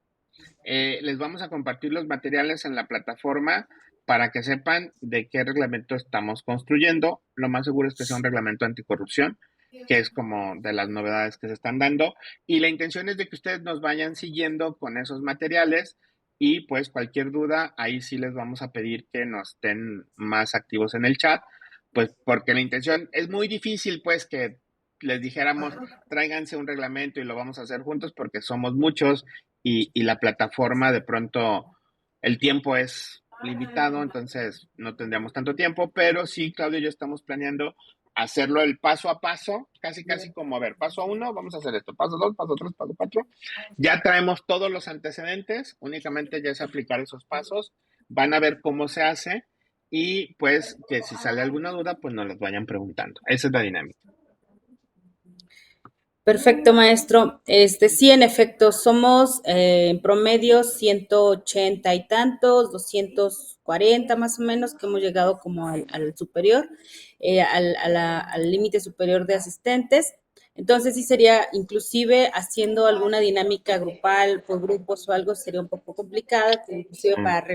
Les vamos a compartir los materiales en la plataforma para que sepan de qué reglamento estamos construyendo. Lo más seguro es que sea un reglamento anticorrupción, que es como de las novedades que se están dando. Y la intención es de que ustedes nos vayan siguiendo con esos materiales y pues cualquier duda, ahí sí les vamos a pedir que nos estén más activos en el chat, pues porque la intención es muy difícil pues que les dijéramos tráiganse un reglamento y lo vamos a hacer juntos porque somos muchos y la plataforma de pronto el tiempo es limitado, entonces no tendríamos tanto tiempo, pero sí, Claudio y yo estamos planeando hacerlo el paso a paso, casi casi como, a ver, paso uno, vamos a hacer esto, paso dos, paso tres, paso cuatro, ya traemos todos los antecedentes, únicamente ya es aplicar esos pasos, van a ver cómo se hace y pues que si sale alguna duda, pues nos los vayan preguntando. Esa es la dinámica. Perfecto, maestro. Sí, en efecto, somos en promedio 180 y tantos, 240 más o menos, que hemos llegado como al superior, al límite superior de asistentes. Entonces, sí sería, inclusive haciendo alguna dinámica grupal por grupos o algo, sería un poco complicada, inclusive Mm, para sí.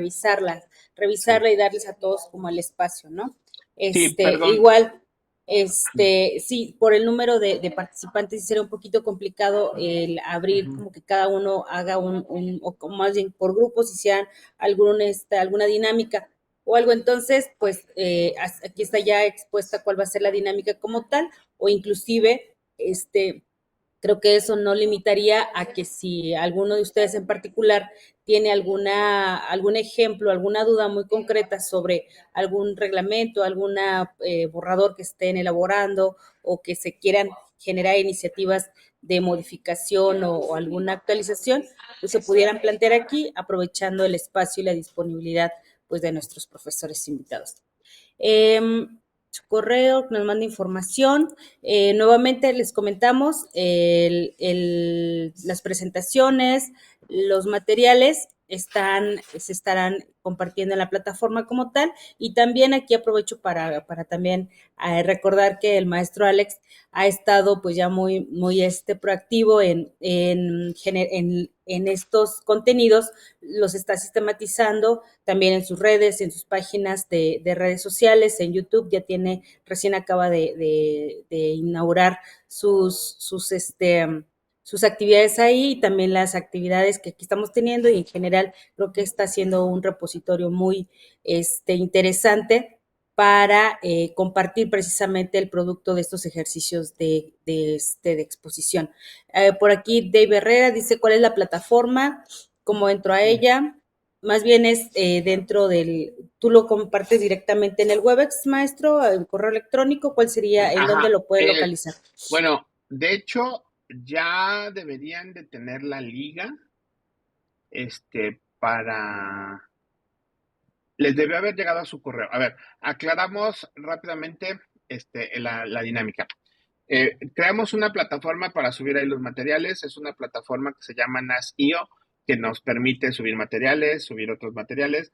revisarla y darles a todos como el espacio, ¿no? Sí, perdón. Igual, sí, por el número de participantes sí sería un poquito complicado el abrir Ujú. como que cada uno haga o más bien por grupos hicieran alguna dinámica o algo. Entonces, pues aquí está ya expuesta cuál va a ser la dinámica como tal, o inclusive, creo que eso no limitaría a que si alguno de ustedes en particular tiene algún ejemplo, alguna duda muy concreta sobre algún reglamento, alguna borrador que estén elaborando o que se quieran generar iniciativas de modificación o alguna actualización, pues se pudieran plantear aquí, aprovechando el espacio y la disponibilidad pues de nuestros profesores invitados. Su correo, nos manda información. Nuevamente les comentamos las presentaciones, los materiales se estarán compartiendo en la plataforma como tal, y también aquí aprovecho para también recordar que el maestro Alex ha estado pues ya muy proactivo en estos contenidos, los está sistematizando también en sus redes, en sus páginas de redes sociales, en YouTube. Recién acaba de inaugurar sus actividades ahí, y también las actividades que aquí estamos teniendo, y en general creo que está siendo un repositorio muy interesante para compartir precisamente el producto de estos ejercicios de exposición. Por aquí Dave Herrera dice cuál es la plataforma, cómo entro a ella. Más bien es tú lo compartes directamente en el Webex, maestro, el correo electrónico. ¿Cuál sería, en dónde Ajá. lo puede localizar? Bueno, de hecho, ya deberían de tener la liga, para... Les debió haber llegado a su correo. A ver, aclaramos rápidamente, la dinámica. Creamos una plataforma para subir ahí los materiales. Es una plataforma que se llama NAS.io, que nos permite subir materiales, subir otros materiales.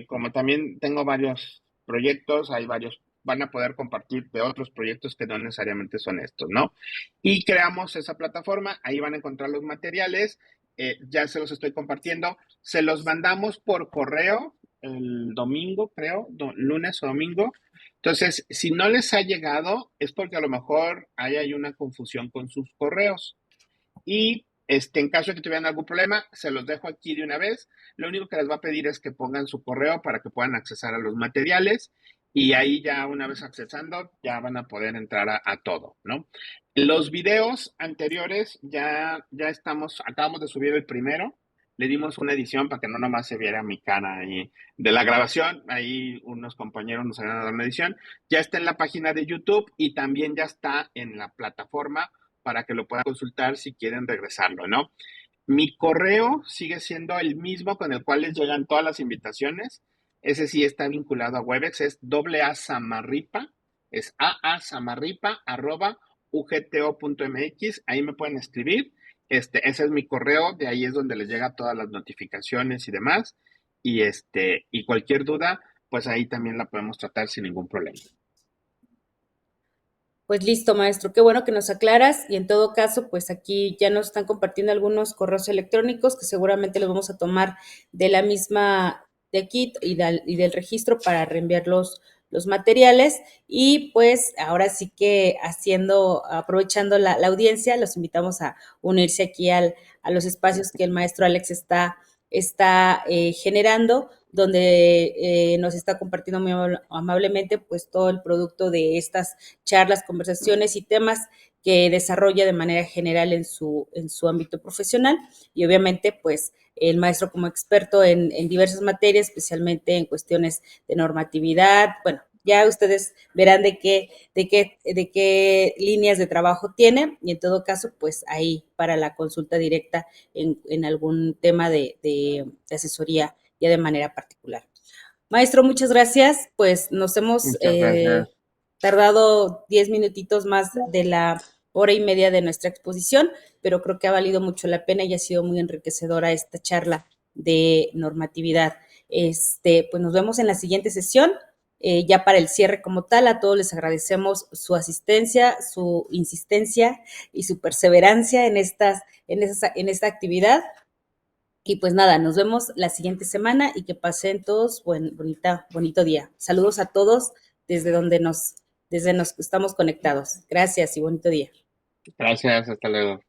Como también tengo varios proyectos, hay varios, van a poder compartir de otros proyectos que no necesariamente son estos, ¿no? Y creamos esa plataforma, ahí van a encontrar los materiales, ya se los estoy compartiendo, se los mandamos por correo el domingo, creo, lunes o domingo. Entonces, si no les ha llegado, es porque a lo mejor hay una confusión con sus correos. Y en caso de que tuvieran algún problema, se los dejo aquí de una vez. Lo único que les va a pedir es que pongan su correo para que puedan accesar a los materiales. Y ahí ya una vez accesando, ya van a poder entrar a todo, ¿no? Los videos anteriores ya acabamos de subir el primero. Le dimos una edición para que no nomás se viera mi cara ahí de la grabación. Ahí unos compañeros nos habían dado una edición. Ya está en la página de YouTube y también ya está en la plataforma para que lo puedan consultar si quieren regresarlo, ¿no? Mi correo sigue siendo el mismo con el cual les llegan todas las invitaciones. Ese sí está vinculado a Webex, es aasamarripa, es aasamarripa arroba ugto.mx. Ahí me pueden escribir ese es mi correo, de ahí es donde les llega todas las notificaciones y demás. Y cualquier duda, pues ahí también la podemos tratar sin ningún problema. Pues listo, maestro. Qué bueno que nos aclaras y en todo caso, pues aquí ya nos están compartiendo algunos correos electrónicos que seguramente los vamos a tomar de la misma, de aquí y del registro para reenviar los materiales. Y pues ahora sí que aprovechando la audiencia, los invitamos a unirse aquí a los espacios que el maestro Alex está generando, donde nos está compartiendo muy amablemente pues todo el producto de estas charlas, conversaciones y temas que desarrolla de manera general en su ámbito profesional y obviamente pues el maestro como experto en diversas materias, especialmente en cuestiones de normatividad, bueno, ya ustedes verán de qué líneas de trabajo tiene y en todo caso, pues ahí para la consulta directa en algún tema de asesoría ya de manera particular. Maestro, muchas gracias. Pues nos hemos Muchas gracias. tardado 10 minutitos más de la hora y media de nuestra exposición, pero creo que ha valido mucho la pena y ha sido muy enriquecedora esta charla de normatividad. Pues nos vemos en la siguiente sesión. Ya para el cierre como tal, a todos les agradecemos su asistencia, su insistencia y su perseverancia en esta actividad. Y pues nada, nos vemos la siguiente semana y que pasen todos bonito día. Saludos a todos desde nos estamos conectados. Gracias y bonito día. Gracias, hasta luego.